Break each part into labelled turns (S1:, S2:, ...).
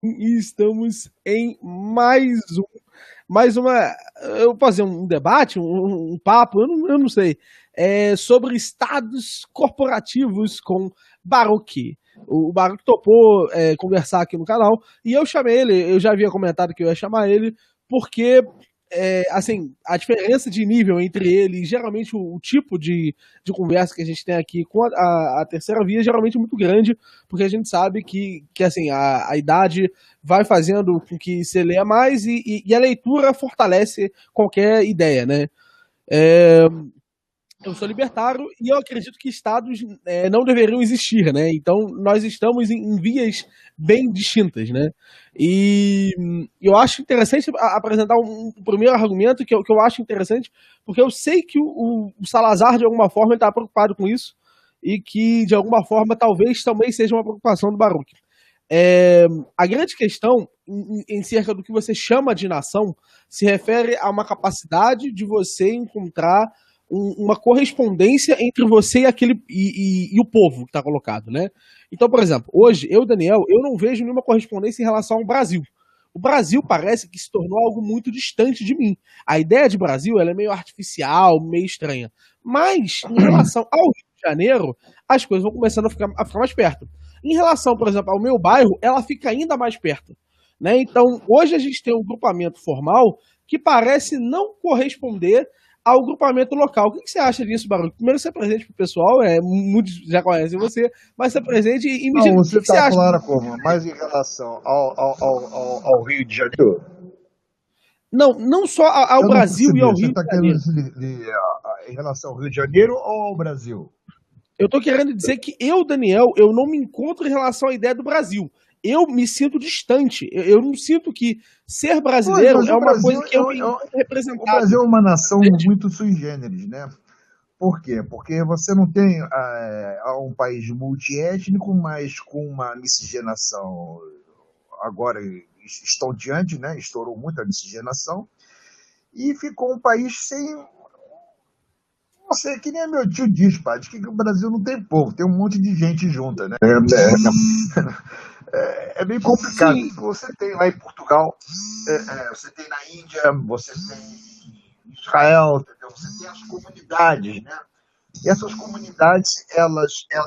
S1: E estamos em mais uma, eu vou fazer um debate, um papo, eu não sei, sobre estados corporativos com Baruch. O Baruch topou conversar aqui no canal e eu chamei ele, eu já havia comentado que eu ia chamar ele, porque assim, a diferença de nível entre ele e geralmente o tipo de conversa que a gente tem aqui com a terceira via é geralmente muito grande, porque a gente sabe que assim, a idade vai fazendo com que você leia mais e a leitura fortalece qualquer ideia, né? É, eu sou libertário e eu acredito que estados não deveriam existir, né? Então nós estamos em vias bem distintas, né? E eu acho interessante apresentar um primeiro argumento que eu acho interessante, porque eu sei que o Salazar, de alguma forma, está preocupado com isso e que, de alguma forma, talvez também seja uma preocupação do Baruch. A grande questão em cerca do que você chama de nação se refere a uma capacidade de você encontrar uma correspondência entre você e aquele e o povo que está colocado, né? Então, por exemplo, hoje eu, Daniel, eu não vejo nenhuma correspondência em relação ao Brasil. O Brasil parece que se tornou algo muito distante de mim. A ideia de Brasil ela é meio artificial, meio estranha. Mas, em relação ao Rio de Janeiro, as coisas vão começando a ficar mais perto. Em relação, por exemplo, ao meu bairro, ela fica ainda mais perto. Né? Então, hoje a gente tem um grupamento formal que parece não corresponder ao grupamento local. O que você acha disso, Barulho? Primeiro, você presente para o pessoal, muitos já conhecem você, mas você presente e me
S2: Não,
S1: diga o
S2: você
S1: que você
S2: está
S1: acha
S2: falando
S1: disso.
S2: como? Mas em relação ao Rio de Janeiro?
S1: Não, não só ao
S2: Eu não
S1: Brasil e
S2: percebi.
S1: ao
S2: Você
S1: Rio de
S2: está querendo
S1: Janeiro.
S2: dizer em relação ao Rio de Janeiro ou ao Brasil?
S1: Eu estou querendo dizer que eu, Daniel, eu não me encontro em relação à ideia do Brasil. Eu me sinto distante. Eu não sinto que ser
S2: Pois,
S1: brasileiro
S2: mas
S1: é
S2: o
S1: uma
S2: Brasil
S1: coisa que eu me encontro
S2: o
S1: representado.
S2: Brasil é uma nação
S1: Entende?
S2: muito sui generis, né? Por quê? Porque você não tem um país multiétnico, mas com uma miscigenação agora estonteante, né? Estourou muito a miscigenação e ficou um país sem. Não sei, que nem meu tio diz, pai, diz que o Brasil não tem povo, tem um monte de gente junta, né? É bem complicado.
S1: Sim.
S2: Você tem lá em Portugal, você tem na Índia, você tem em Israel, entendeu? Você tem as comunidades, né? E essas comunidades,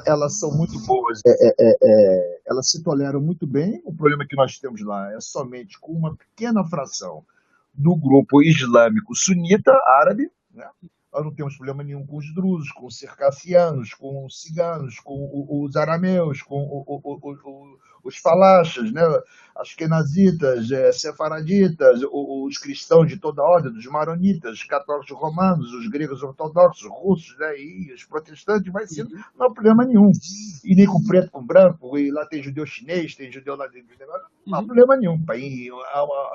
S2: elas são muito boas, elas se toleram muito bem. O problema que nós temos lá é somente com uma pequena fração do grupo islâmico sunita árabe, né? Nós não temos problema nenhum com os drusos, com os circassianos, com os ciganos, com os arameus, com os falachas, né? As quenazitas, sefaraditas, os cristãos de toda a ordem, dos maronitas, católicos romanos, os gregos ortodoxos, russos, né? E os protestantes, vai sendo,
S1: Uhum.
S2: não há problema nenhum. E nem com preto, com branco, e lá tem judeu chinês, tem judeu lá dentro, não há
S1: Uhum.
S2: problema nenhum.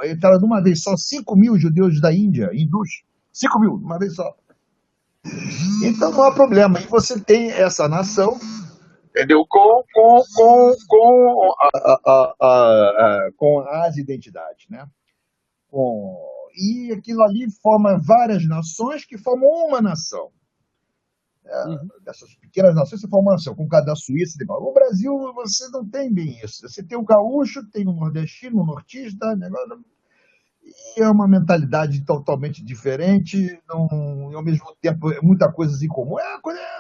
S2: Entraram de uma vez só 5 mil judeus da Índia, hindus, 5 mil, de uma vez só. Então não há problema. E você tem essa nação, entendeu? Com as identidades, né? E aquilo ali forma várias nações que formam uma nação.
S1: Uhum.
S2: Dessas pequenas nações, você forma uma nação. Com o caso da Suíça, o Brasil, você não tem bem isso. Você tem o gaúcho, tem o nordestino, o nortista, negócio, e é uma mentalidade totalmente diferente, não, e ao mesmo tempo muita coisa em comum.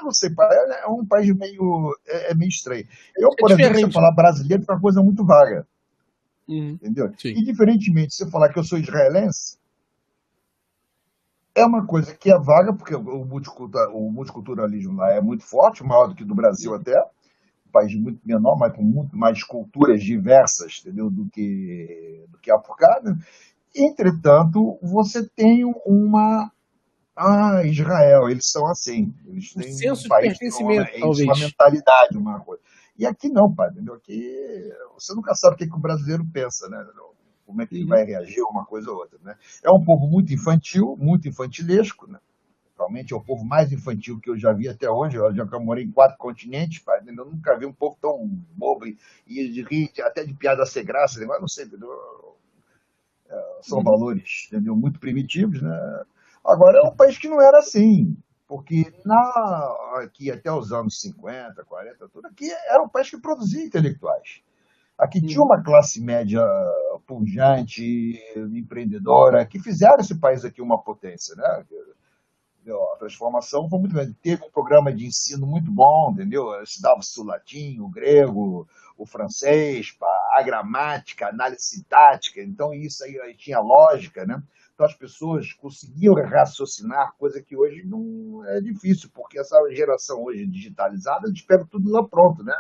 S2: Não sei, é um país meio estranho. Eu,
S1: É
S2: por exemplo, se eu
S1: diferente.
S2: falar brasileiro, é uma coisa muito vaga,
S1: Uhum.
S2: entendeu?
S1: Sim.
S2: E diferentemente, se eu falar que eu sou israelense, é uma coisa que é vaga, porque o multiculturalismo lá é muito forte, maior do que do Brasil
S1: Uhum.
S2: até, um país muito menor, mas com muito mais culturas diversas, entendeu? Do que há por cá, né? Entretanto, você tem Israel, eles são assim. Eles
S1: O
S2: têm um
S1: senso de
S2: país, tem
S1: pertencimento,
S2: eles têm uma
S1: talvez.
S2: mentalidade, uma coisa. E aqui não, pai, entendeu? Aqui você nunca sabe o que o brasileiro pensa, né? Como é que ele
S1: Uhum.
S2: vai reagir a uma coisa ou outra, né? É um povo muito infantil, muito infantilesco, né? Realmente é o povo mais infantil que eu já vi até hoje. Eu já morei em 4 continentes, pai, entendeu? Eu nunca vi um povo tão bobo e de rir até de piada sem graça, mas não sei, entendeu? São
S1: Uhum.
S2: valores, entendeu? Muito primitivos, né? Agora, é um país que não era assim, porque aqui até os anos 50, 40, tudo aqui era um país que produzia intelectuais. Aqui tinha uma classe média pujante, empreendedora, que fizeram esse país aqui uma potência, né? Entendeu? A transformação foi muito grande. Teve um programa de ensino muito bom, entendeu? Estudava-se o latim, o grego, o francês, a gramática, a análise sintática. Então, isso aí tinha lógica, né? Então, as pessoas conseguiam raciocinar, coisa que hoje não é difícil, porque essa geração hoje digitalizada, eles pegam tudo lá pronto, né?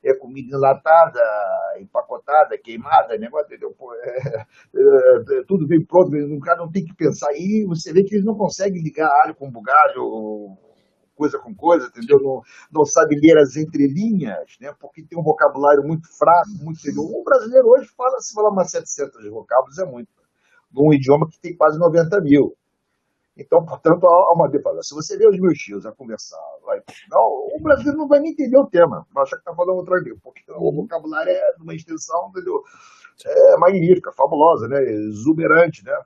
S2: É comida enlatada, empacotada, queimada, negócio, entendeu? Pô, tudo bem pronto, o cara não tem que pensar. E você vê que eles não conseguem ligar alho com bugalho, coisa com coisa, entendeu? Não sabe ler as entrelinhas, né? Porque tem um vocabulário muito fraco, muito severo. O brasileiro hoje fala, se falar umas 700 vocábulos, é muito. Num idioma que tem quase 90 mil. Então, portanto, há uma defesa. Se você vê os meus tios a conversar lá em Portugal, o brasileiro não vai nem entender o tema, vai achar que está falando outra língua, porque o vocabulário é de uma extensão, entendeu? Magnífica, fabulosa, né? Exuberante, né?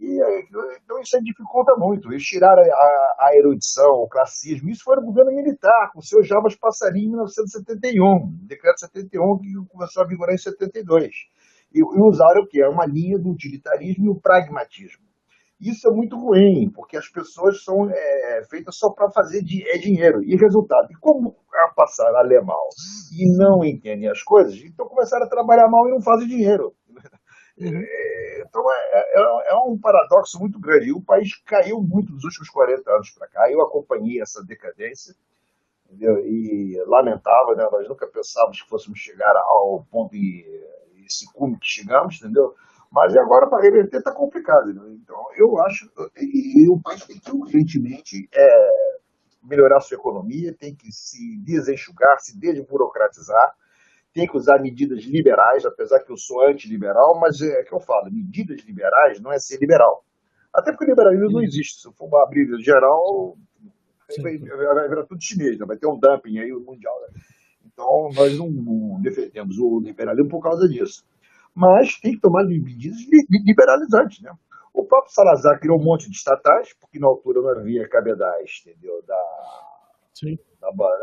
S2: Então isso aí dificulta muito. Eles tiraram a erudição, o classismo. Isso foi no governo militar, com o seu Jarbas Passarinho em 1971, decreto 71, que começou a vigorar em 72. E usaram o quê? Uma linha do utilitarismo e o pragmatismo. Isso é muito ruim, porque as pessoas são feitas só para fazer dinheiro. E resultado, e como passaram a ler mal e não entendem as coisas, então começaram a trabalhar mal e não fazem dinheiro. Então é um paradoxo muito grande. E o país caiu muito nos últimos 40 anos para cá. Eu acompanhei essa decadência, entendeu? E lamentava, né? Nós nunca pensávamos que fôssemos chegar ao ponto esse cume que chegamos, entendeu? Mas agora para reverter está complicado. Né? Então eu acho e o país tem que urgentemente melhorar sua economia, tem que se desenxugar, se desburocratizar, tem que usar medidas liberais, apesar que eu sou antiliberal, mas é que eu falo, medidas liberais não é ser liberal. Até porque o liberalismo não existe. Se for uma briga geral, vai virar tudo chinês, né? Vai ter um dumping aí mundial. Né? Então, nós não defendemos o liberalismo por causa disso. Mas tem que tomar medidas liberalizantes, né? O próprio Salazar criou um monte de estatais, porque na altura não havia cabedais, entendeu? Da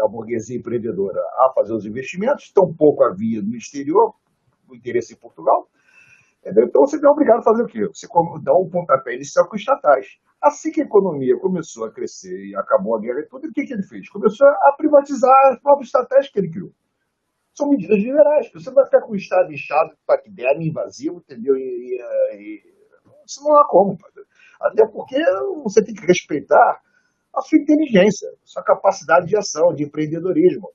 S2: burguesia empreendedora a fazer os investimentos, tampouco havia no exterior o interesse em Portugal. Entendeu? Então você é obrigado a fazer o quê? Você dá um pontapé inicial com estatais. Assim que a economia começou a crescer e acabou a guerra e tudo, o que ele fez? Começou a privatizar as próprias estatais que ele criou. São medidas liberais. Você não vai ficar com o Estado inchado, paquidermo, invasivo, entendeu? Isso não há como. Até porque você tem que respeitar a sua inteligência, a sua capacidade de ação, de empreendedorismo,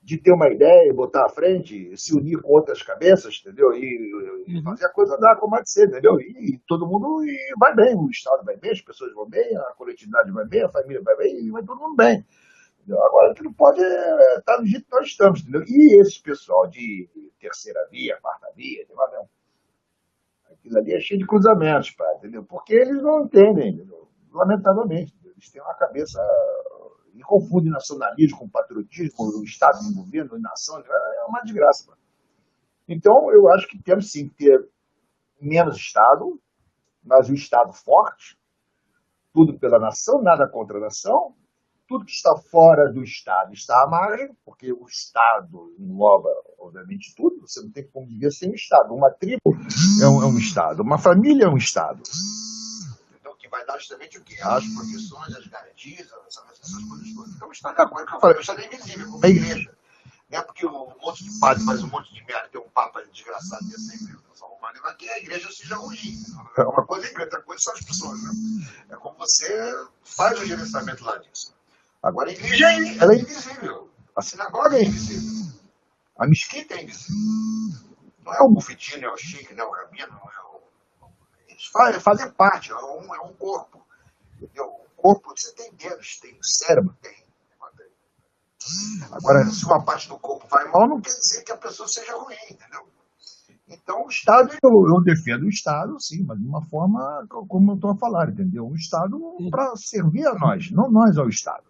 S2: de ter uma ideia e botar à frente, se unir com outras cabeças, entendeu? E fazer a coisa andar como há de ser, entendeu? E todo mundo vai bem, o Estado vai bem, as pessoas vão bem, a coletividade vai bem, a família vai bem, e vai todo mundo bem. Agora, o que não pode estar do jeito que nós estamos, entendeu? E esse pessoal de terceira via, quarta via, aquilo ali é cheio de cruzamentos, pá, entendeu? Porque eles não entendem, entendeu? Lamentavelmente. Eles têm uma cabeça e confundem nacionalismo com patriotismo, o Estado e o governo, a nação, é uma desgraça. Pá. Então, eu acho que temos sim que ter menos Estado, mas um Estado forte, tudo pela nação, nada contra a nação. Tudo que está fora do Estado está à margem, porque o Estado engloba, obviamente, tudo. Você não tem como viver sem o Estado. Uma tribo é um Estado, uma família é um Estado. Então, que vai dar justamente o quê? As proteções, as garantias, essas coisas todas. Então, o Estado é agora que eu falei, o Estado é invisível, como a igreja. Não é porque um monte de padre faz um monte de merda, tem um papa desgraçado desse aí, que a igreja seja ruim. É uma coisa é outra coisa são as pessoas. Né? É como você faz o gerenciamento lá disso. Agora, a igreja ela é invisível. A sinagoga é invisível. A mesquita é invisível. Não é o bufetim, não é o chique, não é o rabino, não é o... Eles fazem parte, é um corpo. Entendeu? O corpo, você tem dedos, tem cérebro, tem... Agora, se uma parte do corpo vai mal, não quer dizer que a pessoa seja ruim, entendeu? Então, o Estado, eu defendo o Estado, sim, mas de uma forma, como eu estou a falar, entendeu? O Estado para servir a nós, não nós ao Estado.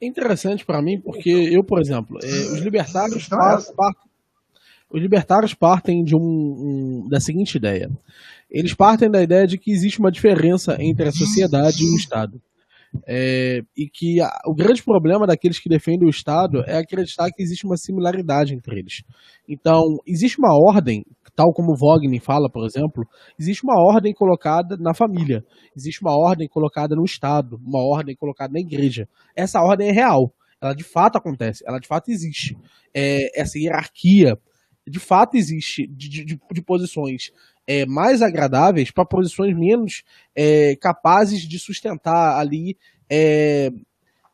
S1: É interessante para mim, porque eu, por exemplo, os libertários partem da seguinte ideia. Eles partem da ideia de que existe uma diferença entre a sociedade e o Estado. E que o grande problema daqueles que defendem o Estado é acreditar que existe uma similaridade entre eles. Então, existe uma ordem, tal como o Wagner fala, por exemplo, existe uma ordem colocada na família, existe uma ordem colocada no Estado, uma ordem colocada na igreja. Essa ordem é real, ela de fato acontece, ela de fato existe. Essa hierarquia de fato existe de posições mais agradáveis para posições menos capazes de sustentar ali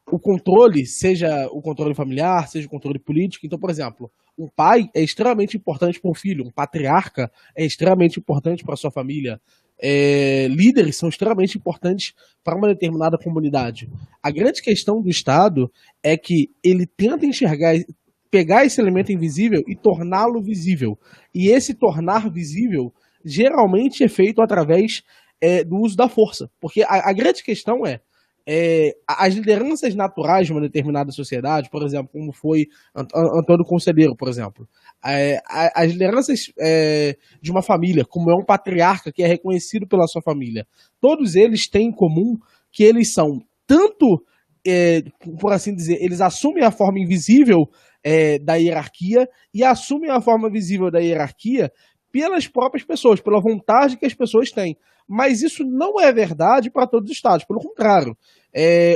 S1: o controle, seja o controle familiar, seja o controle político. Então, por exemplo, um pai é extremamente importante para um filho, um patriarca é extremamente importante para a sua família. Líderes são extremamente importantes para uma determinada comunidade. A grande questão do Estado é que ele tenta enxergar, pegar esse elemento invisível e torná-lo visível. E esse tornar visível geralmente é feito através do uso da força. Porque a grande questão as lideranças naturais de uma determinada sociedade, por exemplo, como foi Antônio Conselheiro, por exemplo, as lideranças de uma família, como é um patriarca que é reconhecido pela sua família, todos eles têm em comum que eles são tanto, por assim dizer, eles assumem a forma invisível da hierarquia e assumem a forma visível da hierarquia pelas próprias pessoas, pela vontade que as pessoas têm. Mas isso não é verdade para todos os estados, pelo contrário.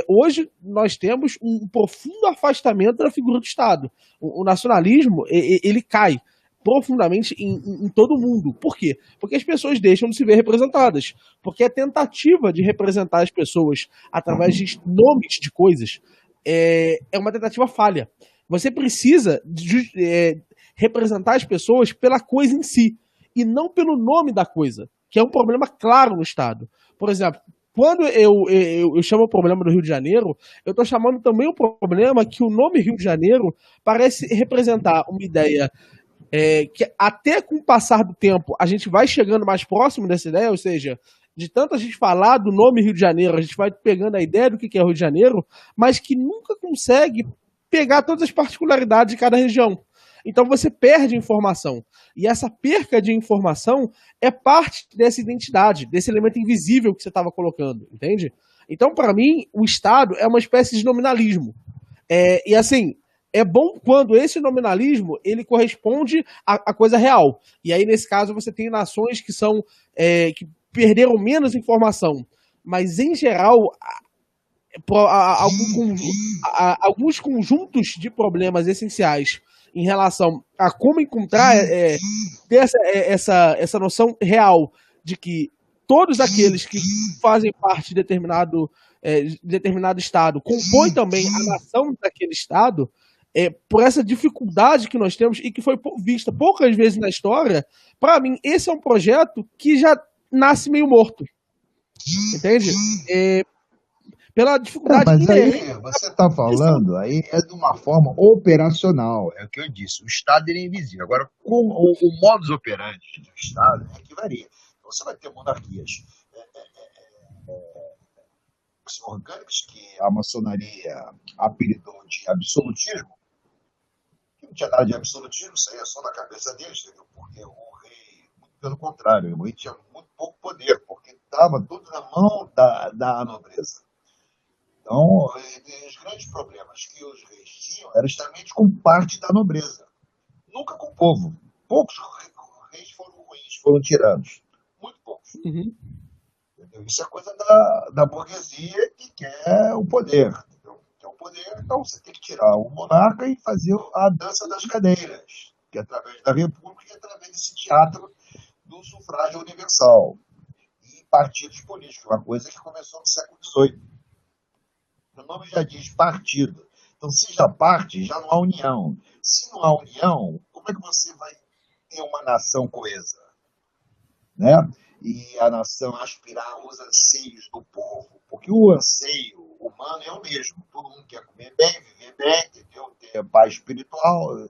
S1: Hoje nós temos um profundo afastamento da figura do Estado. O nacionalismo, ele cai profundamente em todo mundo. Por quê? Porque as pessoas deixam de se ver representadas. Porque a tentativa de representar as pessoas através de nomes de coisas é uma tentativa falha. Você precisa representar as pessoas pela coisa em si, e não pelo nome da coisa, que é um problema claro no Estado. Por exemplo, quando eu chamo o problema do Rio de Janeiro, eu estou chamando também o problema que o nome Rio de Janeiro parece representar uma ideia que até com o passar do tempo a gente vai chegando mais próximo dessa ideia, ou seja, de tanto a gente falar do nome Rio de Janeiro, a gente vai pegando a ideia do que é o Rio de Janeiro, mas que nunca consegue pegar todas as particularidades de cada região. Então você perde informação. E essa perca de informação é parte dessa identidade, desse elemento invisível que você estava colocando, entende? Então, para mim, o Estado é uma espécie de nominalismo. E assim, é bom quando esse nominalismo ele corresponde à coisa real. E aí, nesse caso, você tem nações que são que perderam menos informação. Mas, em geral, alguns conjuntos de problemas essenciais em relação a como encontrar, ter essa noção real de que todos aqueles que fazem parte de determinado Estado compõem também a nação daquele Estado, por essa dificuldade que nós temos e que foi vista poucas vezes na história, para mim, esse é um projeto que já nasce meio morto. Entende? Pela dificuldade.
S2: Mas aí você está falando aí de uma forma operacional, é o que eu disse, o Estado ele é invisível. Agora, como o modus operandi do Estado é que varia. Então, você vai ter monarquias orgânicas que a maçonaria apelidou de absolutismo, que não tinha nada de absolutismo, isso aí é só na cabeça deles, entendeu? Porque o rei, muito pelo contrário, o rei tinha muito pouco poder, porque estava tudo na mão da nobreza. Então, os grandes problemas que os reis tinham eram justamente com parte da nobreza, nunca com o povo. Poucos reis foram ruins, foram tiranos, muito poucos.
S1: Uhum.
S2: Entendeu? Isso é coisa da burguesia que quer o poder. Entendeu? Quer o poder, então você tem que tirar o monarca e fazer a dança das cadeiras, que é através da república e através desse teatro do sufrágio universal. E partidos políticos, uma coisa que começou no século XVIII. O nome já diz partido. Então, se já parte, já não há união. Se não há união, como é que você vai ter uma nação coesa? Né? E a nação aspirar os anseios do povo. Porque o anseio humano é o mesmo. Todo mundo quer comer bem, viver bem, entendeu? Ter paz espiritual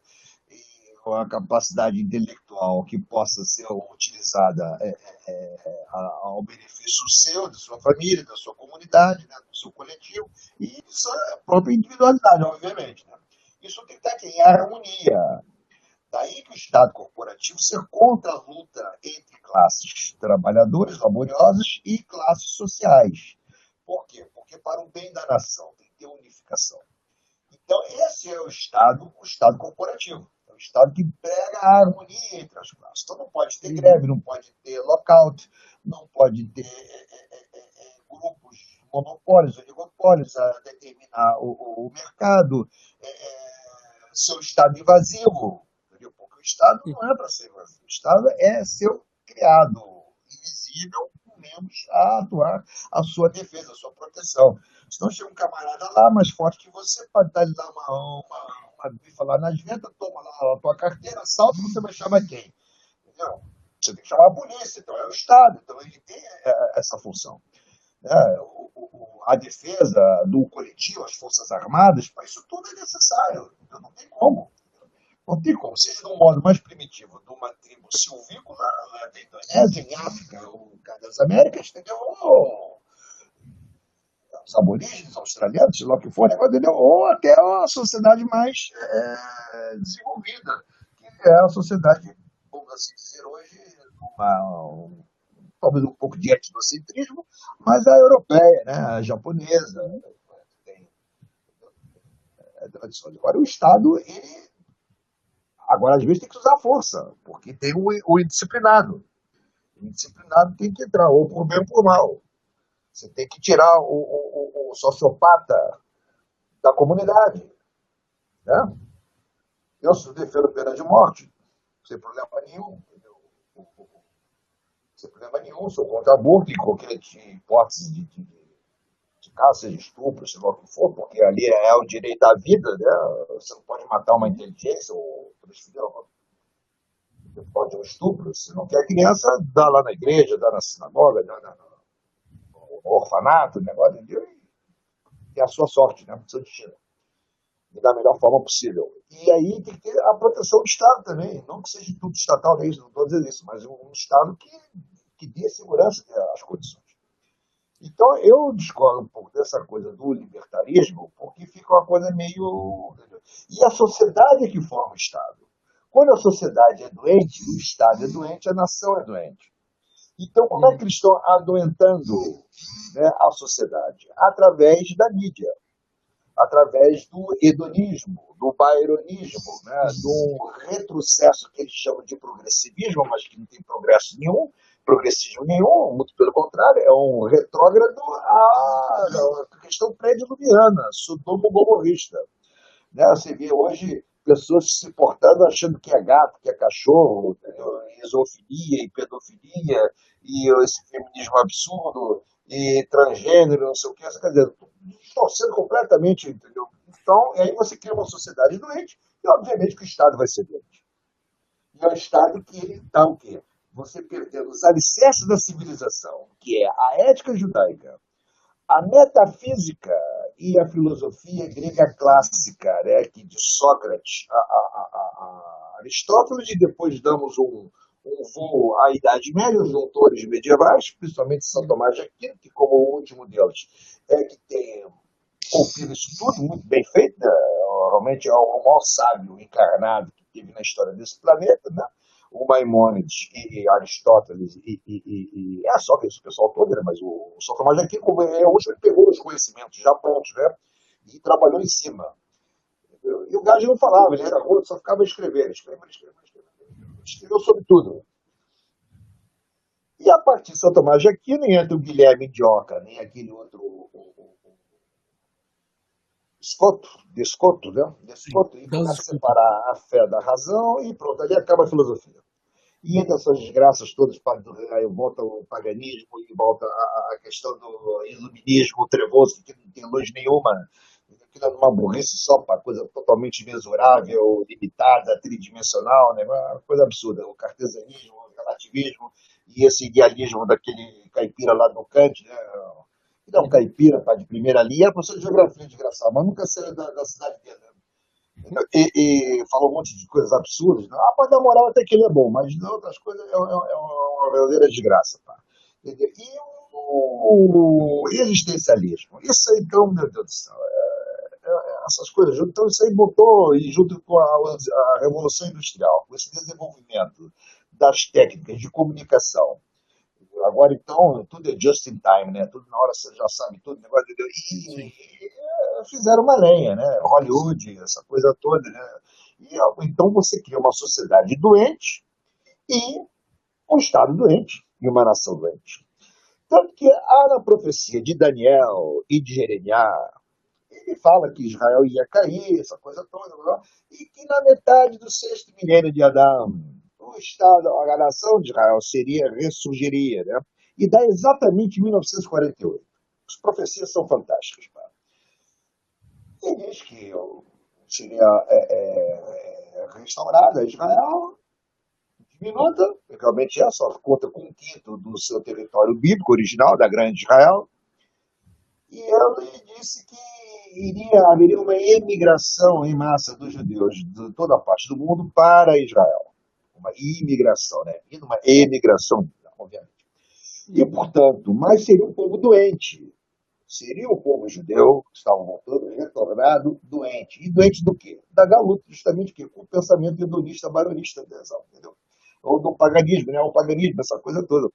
S2: e uma capacidade intelectual que possa ser utilizada ao benefício seu, da sua família, da sua comunidade, né, do seu coletivo e da sua própria individualidade, obviamente. Né? Isso tem que estar aqui em harmonia. Daí que o Estado corporativo ser contra a luta entre classes trabalhadoras, laboriosas e classes sociais. Por quê? Porque porque para o bem da nação tem que ter unificação. Então, esse é o Estado corporativo. É o Estado que prega a harmonia entre as classes. Então, não pode ter greve, não pode ter lockout, não pode ter grupos, monopólios, oligopólios a determinar o mercado, seu Estado invasivo. Entendeu? Porque o Estado não é para ser invasivo. O Estado é ser criado invisível, com membros a atuar a sua defesa, a sua proteção. Senão chega um camarada lá mais forte que você, pode dar lhe dar uma bifa lá nas ventas, toma lá a tua carteira, assalta, você vai chamar quem? Entendeu? Você tem que chamar a polícia, então é o Estado, então ele tem essa função. A defesa do coletivo, as Forças Armadas, para isso tudo é necessário. Então não tem como. Não tem como. Seja de um modo mais primitivo, de uma tribo silvícola lá da Indonésia, em África, ou das Américas, entendeu? Os aborígenes australianos, sei lá o que for, entendeu? Ou até a sociedade mais desenvolvida, que é a sociedade, vamos assim dizer, hoje, talvez um pouco de etnocentrismo, mas a europeia, né? A japonesa, tem tradições. Agora, o Estado, agora, às vezes, tem que usar força, porque tem o indisciplinado. O indisciplinado tem que entrar, ou por bem ou por mal. Você tem que tirar o sociopata da comunidade. Né? Eu defendo pena de morte, sem problema nenhum. Sem problema nenhum, sou contra aborto em qualquer hipótese de caso, seja estupro, seja o que for, porque ali é o direito à vida, né? Você não pode matar uma inteligência ou transferir você pode um estupro. Se não quer criança, dá lá na igreja, dá na sinagoga, dá no orfanato, negócio, entendeu? E é a sua sorte, né? O seu destino. E da melhor forma possível. E aí tem que ter a proteção do Estado também. Não que seja tudo estatal, não é isso, não estou dizendo isso, mas um Estado que dê segurança às condições. Então, eu discordo um pouco dessa coisa do libertarismo, porque fica uma coisa meio... E a sociedade é que forma o Estado. Quando a sociedade é doente, o Estado é doente, a nação é doente. Então, como é que eles estão adoentando, né, a sociedade? Através da mídia, através do hedonismo, do byronismo, né, do retrocesso que eles chamam de progressivismo, mas que não tem progressismo nenhum, muito pelo contrário, é um retrógrado à questão pré-diluviana, sodomo-gomorrista. Né? Você vê hoje pessoas se portando achando que é gato, que é cachorro, entendeu? E zoofilia e pedofilia, e esse feminismo absurdo, e transgênero, não sei o que, quer dizer, distorcendo completamente, entendeu? Então, aí você cria uma sociedade doente, e obviamente que o Estado vai ser doente. E é um Estado que ele está o quê? Você perdendo os alicerces da civilização, que é a ética judaica, a metafísica e a filosofia grega clássica, né, que de Sócrates a Aristóteles, e depois damos um voo à Idade Média, os autores medievais, principalmente São Tomás de Aquino, que como o último deles é que tem ouvido isso tudo, muito bem feito, né? Realmente é o maior sábio encarnado que teve na história desse planeta, né? O Maimônides e Aristóteles é só que esse pessoal todo, né? Mas o São Tomás de Aquino, como é o último, ele pegou os conhecimentos já prontos, né? E trabalhou em cima. E o gajo não falava, ele era ruim, só ficava escrevendo. Escreveu sobre tudo. E a partir de São Tomás de Aquino, nem entra o Guilherme de Oca, nem aquele outro Descoto, né? Descoto, e começa a separar a fé da razão e pronto, ali acaba a filosofia. E entre essas desgraças todas, aí volta o paganismo e volta a questão do iluminismo trevoso, que não tem luz nenhuma, que é uma burrice só para coisa totalmente imensurável, limitada, tridimensional, né? Uma coisa absurda. O cartesianismo, o relativismo e esse idealismo daquele caipira lá do Kant, né? Que é um caipira, pá, de primeira linha, era professor de geografia, desgraçado, mas nunca saiu da cidade dele. Né? E falou um monte de coisas absurdas. Né? Pode dar moral até que ele é bom, mas de outras coisas é uma verdadeira desgraça. Pá. E o existencialismo. Isso aí, então, meu Deus do céu, essas coisas juntas. Então, isso aí botou, e junto com a Revolução Industrial, com esse desenvolvimento das técnicas de comunicação, Agora, então, tudo é just in time, né? Tudo na hora você já sabe tudo, negócio de...
S1: Sim.
S2: E fizeram uma lenha, né? Hollywood, essa coisa toda, né? Então você cria uma sociedade doente e um Estado doente e uma nação doente. Tanto que há na profecia de Daniel e de Jeremias, ele fala que Israel ia cair, essa coisa toda, e que na metade do sexto milênio de Adão, o Estado, a nação de Israel ressurgiria, né? E dá exatamente 1948. As profecias são fantásticas. Pá. E diz que seria restaurada Israel, diminuta, realmente só conta com um quinto do seu território bíblico original, da grande Israel, e ele disse que haveria uma emigração em massa dos judeus de toda a parte do mundo para Israel. Uma imigração, né? E uma emigração, obviamente. E, portanto, mas seria um povo doente. Seria o povo judeu, que estavam voltando, retornado, doente. E doente do quê? Da galuta, justamente com o pensamento hedonista, baronista, entendeu? Ou do paganismo, né? O paganismo, essa coisa toda.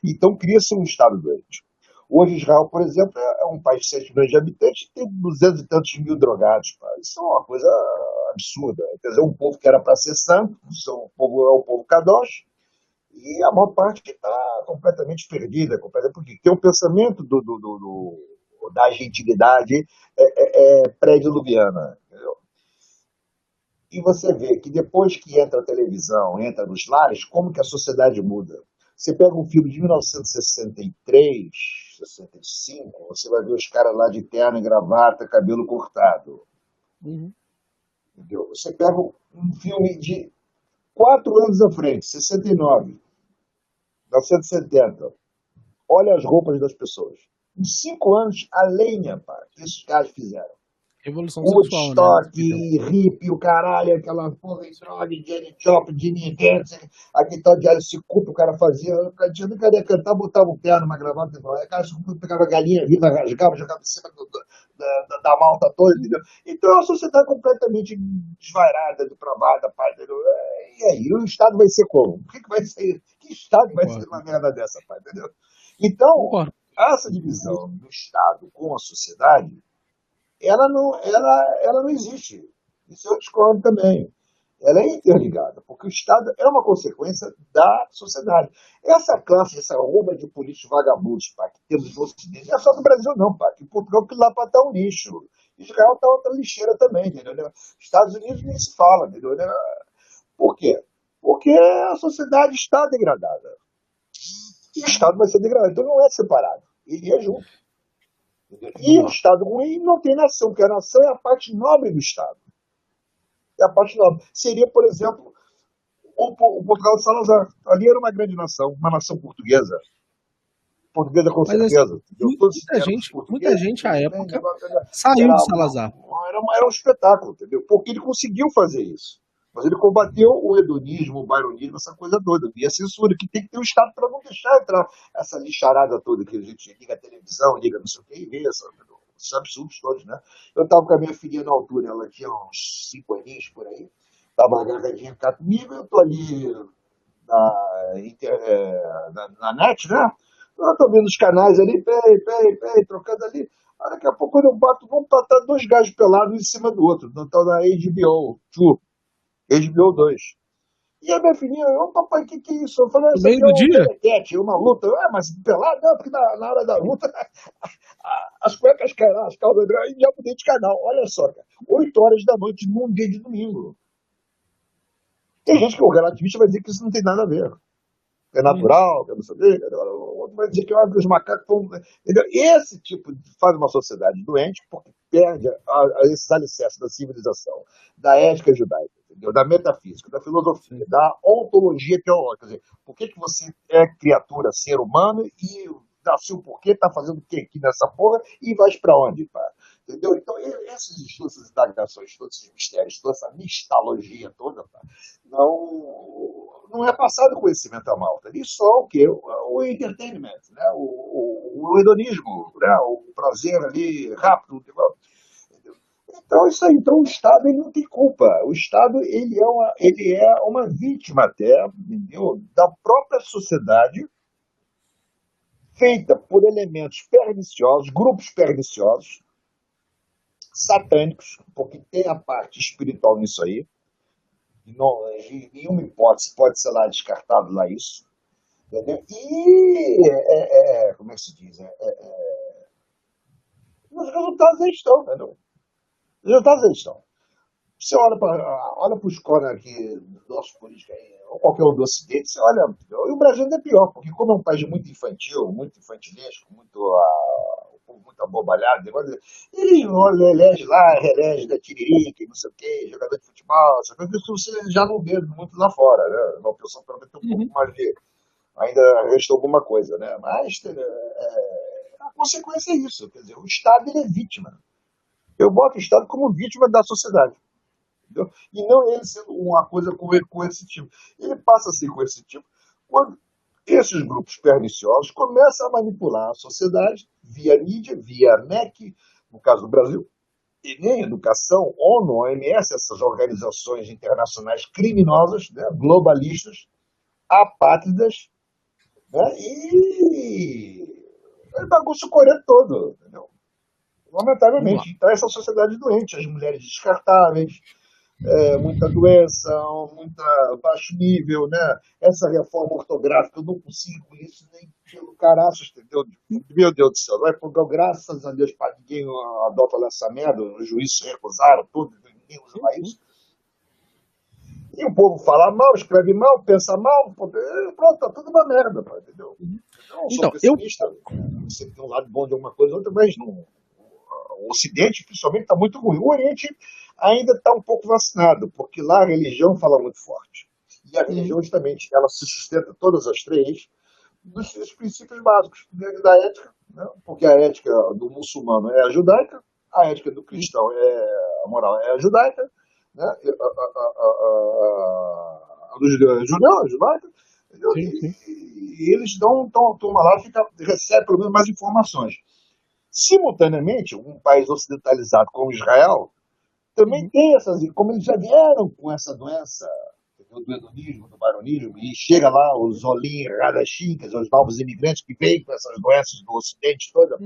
S2: Então, cria-se um Estado doente. Hoje, Israel, por exemplo, é um país de 7 milhões de habitantes e tem 200 e tantos mil drogados. Pá. Isso é uma coisa absurda. Quer dizer, um povo que era para ser santo, é o povo kadosh, e a maior parte que está completamente perdida. Porque tem um pensamento da gentilidade pré-diluviana. E você vê que depois que entra a televisão, entra nos lares, como que a sociedade muda. Você pega um filme de 1963, 65, você vai ver os caras lá de terno e gravata, cabelo cortado.
S1: Uhum.
S2: Entendeu? Você pega um filme de 4 anos à frente, 69, 1970. Olha as roupas das pessoas. Em 5 anos, a lenha, pá, que esses caras fizeram.
S1: Revolução sexual, né?
S2: Woodstock, hippie, o caralho, aquela porra de droga, Jenny Joplin, Jimi Hendrix, aquele tal de Alice Cooper, o cara fazia, o cara tinha nunca ia cantar, botava um terno, uma gravata, o cara pegava a galinha viva, rasgava, jogava em cima da malta toda, entendeu? Então é uma sociedade completamente desvairada, depravada, pai, entendeu? E aí, o Estado vai ser como? O que vai ser? Que Estado vai ser
S1: Concordo.
S2: uma merda dessa, pai, entendeu? Então,
S1: Concordo.
S2: essa divisão do Estado com a sociedade, ela não existe. Isso eu discordo também. Ela é interligada, porque o Estado é uma consequência da sociedade. Essa classe, essa rouba de políticos vagabundos, pá, que temos no Ocidente, não é só no Brasil, não, pá, que Portugal que lá para estar um lixo. Israel está outra lixeira também, entendeu? Estados Unidos nem se fala, entendeu? Por quê? Porque a sociedade está degradada. E o Estado vai ser degradado. Então não é separado. Ele é junto. E o Estado ruim não tem nação, porque a nação é a parte nobre do Estado. É a parte nobre. Seria, por exemplo, o Portugal de Salazar. Ali era uma grande nação, uma nação portuguesa. Portuguesa com
S1: Mas assim,
S2: certeza. Todos éramos
S1: muita
S2: portugueses.
S1: gente à época saiu
S2: Era,
S1: de Salazar.
S2: era um espetáculo, entendeu? Porque ele conseguiu fazer isso. Mas ele combateu o hedonismo, o baronismo, essa coisa toda. E a censura, que tem que ter um Estado para não deixar entrar essa lixarada toda que a gente liga a televisão, liga não sei o que e vê esses absurdos todos, né? Eu estava com a minha filha na altura, ela tinha uns 5 aninhos por aí, estava agarradinha cá comigo, eu estou ali na net, né? Eu estou vendo os canais ali, trocando ali. Aí daqui a pouco, quando eu bato, vamos botar 2 gajos pelados um em cima do outro. Então, na HBO 2. E a minha filhinha, papai, o que é isso? Eu falei,
S1: No
S2: isso
S1: meio
S2: aqui é
S1: do
S2: um
S1: dia?
S2: telequete, uma luta. Mas pelado? Não, porque na hora da luta, as cuecas caem lá, as calças, e já mudei de canal. Olha só, cara, 8 horas da noite num dia de domingo. Tem gente que o relativista vai dizer que isso não tem nada a ver. É natural, que não sei o quê. O outro vai dizer que os macacos estão. Entendeu? Esse tipo faz uma sociedade doente porque perde esses alicerces da civilização, da ética judaica, entendeu? Da metafísica, da filosofia, da ontologia teológica. Quer dizer, por que você é criatura, ser humano, e nasceu por quê, está fazendo o que aqui nessa porra e vai para onde? Pá? Entendeu? Então, essas indagações, todos esses mistérios, toda essa mistalogia toda, pá, não é passado conhecimento à malta. Ali só o quê? O entertainment, né? O hedonismo, né? O prazer ali rápido. Então, isso aí. Então, o Estado ele não tem culpa. O Estado ele é uma vítima até, entendeu? Da própria sociedade feita por elementos perniciosos, grupos perniciosos, satânicos, porque tem a parte espiritual nisso aí, não, em nenhuma hipótese pode ser lá descartado lá isso, entendeu? E, como é que se diz? Os resultados aí estão, entendeu? Os resultados aí estão. Você olha para os coros aqui dos nossos políticos aí, ou qualquer um do Ocidente, você olha. E o Brasil ainda é pior, porque como é um país muito infantil, muito infantilesco, muito abobalhado, eles elegem lá, reelege da Tiririca, não sei o quê, jogador de futebol, isso você já não vê muito lá fora, né? Na opção pelo menos tem um pouco mais de. Ainda restou alguma coisa, né? Mas a consequência é isso, quer dizer, o Estado ele é vítima. Eu boto o Estado como vítima da sociedade. Entendeu? E não ele sendo uma coisa coercitiva. Ele passa a ser coercitivo quando esses grupos perniciosos começam a manipular a sociedade via mídia, via MEC, no caso do Brasil, e nem educação, ONU, OMS, essas organizações internacionais criminosas, né, globalistas, apátridas, né, e bagunça o Coreia todo, entendeu? Lamentavelmente. Então, essa sociedade doente, as mulheres descartáveis, muita doença, muita baixo nível, né? Essa reforma ortográfica, eu não consigo com isso nem pelo caraças, entendeu? Meu Deus do céu, não é porque graças a Deus para ninguém adota essa merda, os juízes se recusaram, tudo, ninguém usa mais isso. E o povo fala mal, escreve mal, pensa mal, pronto, tá tudo uma merda, entendeu? Eu não sou pessimista, sempre tem um lado bom de alguma coisa, outra, mas não. O Ocidente, principalmente, está muito ruim. O Oriente ainda está um pouco vacinado, porque lá a religião fala muito forte. E a religião, justamente, ela se sustenta, todas as três, dos seus princípios básicos, da ética, né? Porque a ética do muçulmano é a judaica, a ética do cristão a moral é a judaica, né? A do judeu é a judaica, e eles estão lá, recebe pelo menos mais informações. Simultaneamente, um país ocidentalizado como Israel também tem essas, como eles já vieram com essa doença do hedonismo, do baronismo, e chega lá os Olim, Radachim, os novos imigrantes que vêm com essas doenças do Ocidente toda,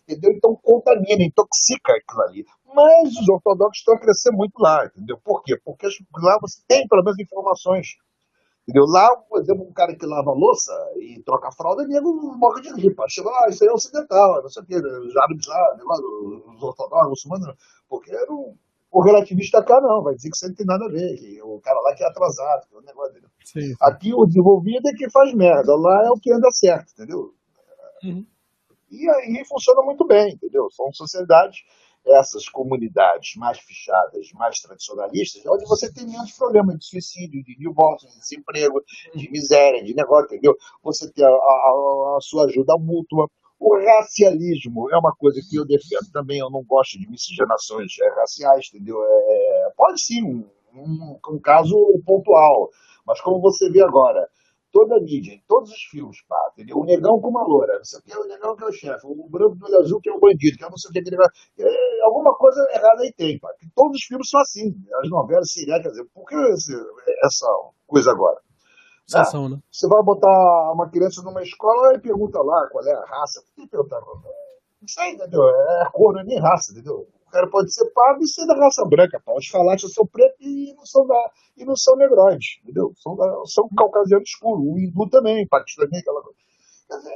S2: entendeu? Então contamina, intoxica aquilo ali. Mas os ortodoxos estão a crescer muito lá, entendeu? Por quê? Porque lá você tem pelo menos informações. Entendeu? Lá, por exemplo, um cara que lava louça e troca a fralda, nego morre de rir. Chega lá, isso aí é ocidental, não sei o quê, os árabes lá, os ortodoxos, muçulmanos, porque o relativista cá não, vai dizer que isso não tem nada a ver, que o cara lá que é atrasado, que é um negócio dele. Sim. Aqui o desenvolvido é que faz merda, lá é o que anda certo, entendeu? E aí funciona muito bem, entendeu? São sociedades, essas comunidades mais fechadas, mais tradicionalistas, onde você tem menos problema de suicídio, de divórcio, de desemprego, de miséria, de negócio, entendeu? Você tem a sua ajuda mútua. O racialismo é uma coisa que eu defendo também, eu não gosto de miscigenações raciais, entendeu? Pode sim, um caso pontual, mas como você vê agora, toda a mídia, em todos os filmes, entendeu? O negão com uma loura, não sei o que, o negão que é o chefe, o branco do olho azul que é o bandido, que é não sei o que, alguma coisa errada aí tem, pá. Todos os filmes são assim, as novelas, seriados, quer dizer, por que essa coisa agora?
S1: Sensação, né?
S2: Você vai botar uma criança numa escola e pergunta lá qual é a raça, por que perguntar? Isso aí, entendeu? É cor, não é nem raça, entendeu? O cara pode ser pardo e ser da raça branca, pá. Os falantes são pretos e não são negroides, entendeu? São caucasianos escuros. O hindu também, paquistanês, aquela coisa. Quer dizer,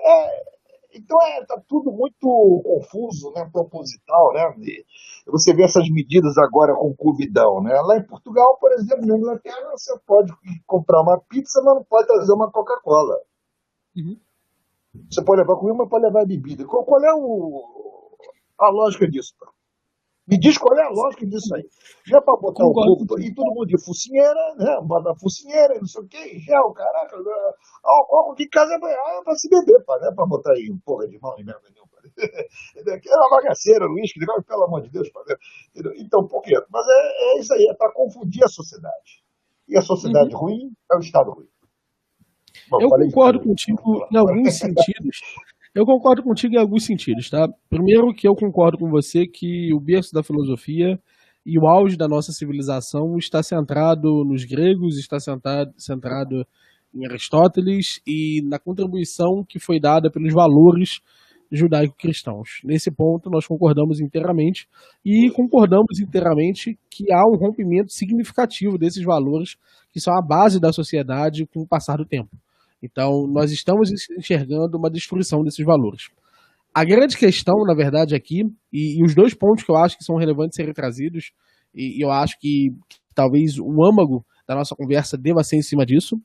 S2: então tá tudo muito confuso, né? Proposital, né? E você vê essas medidas agora com Covidão, né? Lá em Portugal, por exemplo, na Inglaterra, você pode comprar uma pizza, mas não pode trazer uma Coca-Cola. Você pode levar comida, mas pode levar bebida. Qual é a lógica disso, pá? Me diz qual é a lógica disso aí. Já é para botar o povo e todo mundo de focinheira, né? Bota focinheira, não sei o quê, gel, caraca. Álcool de casa é para se beber, pá, né? Para botar aí porra de mão e merda nenhuma. É uma bagaceira, uísque, pelo amor de Deus, pá, né? Então, por quê? Mas é isso aí, é para confundir a sociedade. E a sociedade ruim é o Estado ruim. Bom,
S1: eu concordo contigo em alguns sentidos. Eu concordo contigo em alguns sentidos, tá? Primeiro que eu concordo com você que o berço da filosofia e o auge da nossa civilização está centrado nos gregos, está centrado em Aristóteles e na contribuição que foi dada pelos valores judaico-cristãos. Nesse ponto, nós concordamos inteiramente e concordamos inteiramente que há um rompimento significativo desses valores que são a base da sociedade com o passar do tempo. Então, nós estamos enxergando uma destruição desses valores. A grande questão, na verdade, aqui, e os dois pontos que eu acho que são relevantes serem trazidos, e eu acho que talvez o âmago da nossa conversa deva ser em cima disso,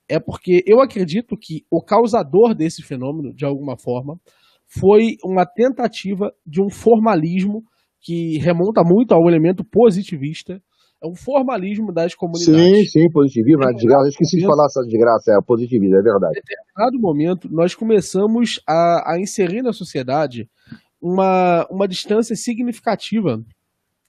S1: é porque eu acredito que o causador desse fenômeno, de alguma forma, foi uma tentativa de um formalismo que remonta muito ao elemento positivista, é um formalismo das comunidades.
S3: Sim, positivismo, é desgraça. Eu esqueci de falar essa desgraça, é positivismo, é verdade.
S1: Em determinado momento, nós começamos a inserir na sociedade uma distância significativa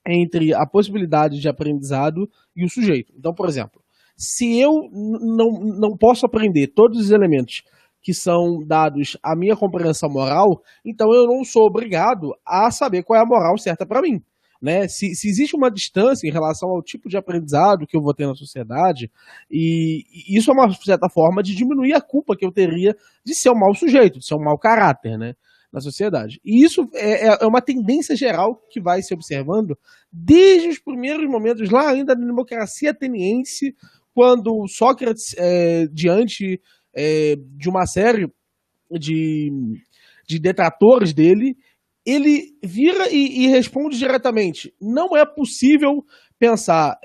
S1: entre a possibilidade de aprendizado e o sujeito. Então, por exemplo, se eu não posso aprender todos os elementos que são dados à minha compreensão moral, então eu não sou obrigado a saber qual é a moral certa para mim. Né? Se existe uma distância em relação ao tipo de aprendizado que eu vou ter na sociedade, e isso é uma certa forma de diminuir a culpa que eu teria de ser um mau sujeito, de ser um mau caráter, né, na sociedade. E isso é uma tendência geral que vai se observando desde os primeiros momentos, lá ainda da democracia ateniense, quando Sócrates, diante de uma série de detratores dele, ele vira e responde diretamente. Não é possível pensar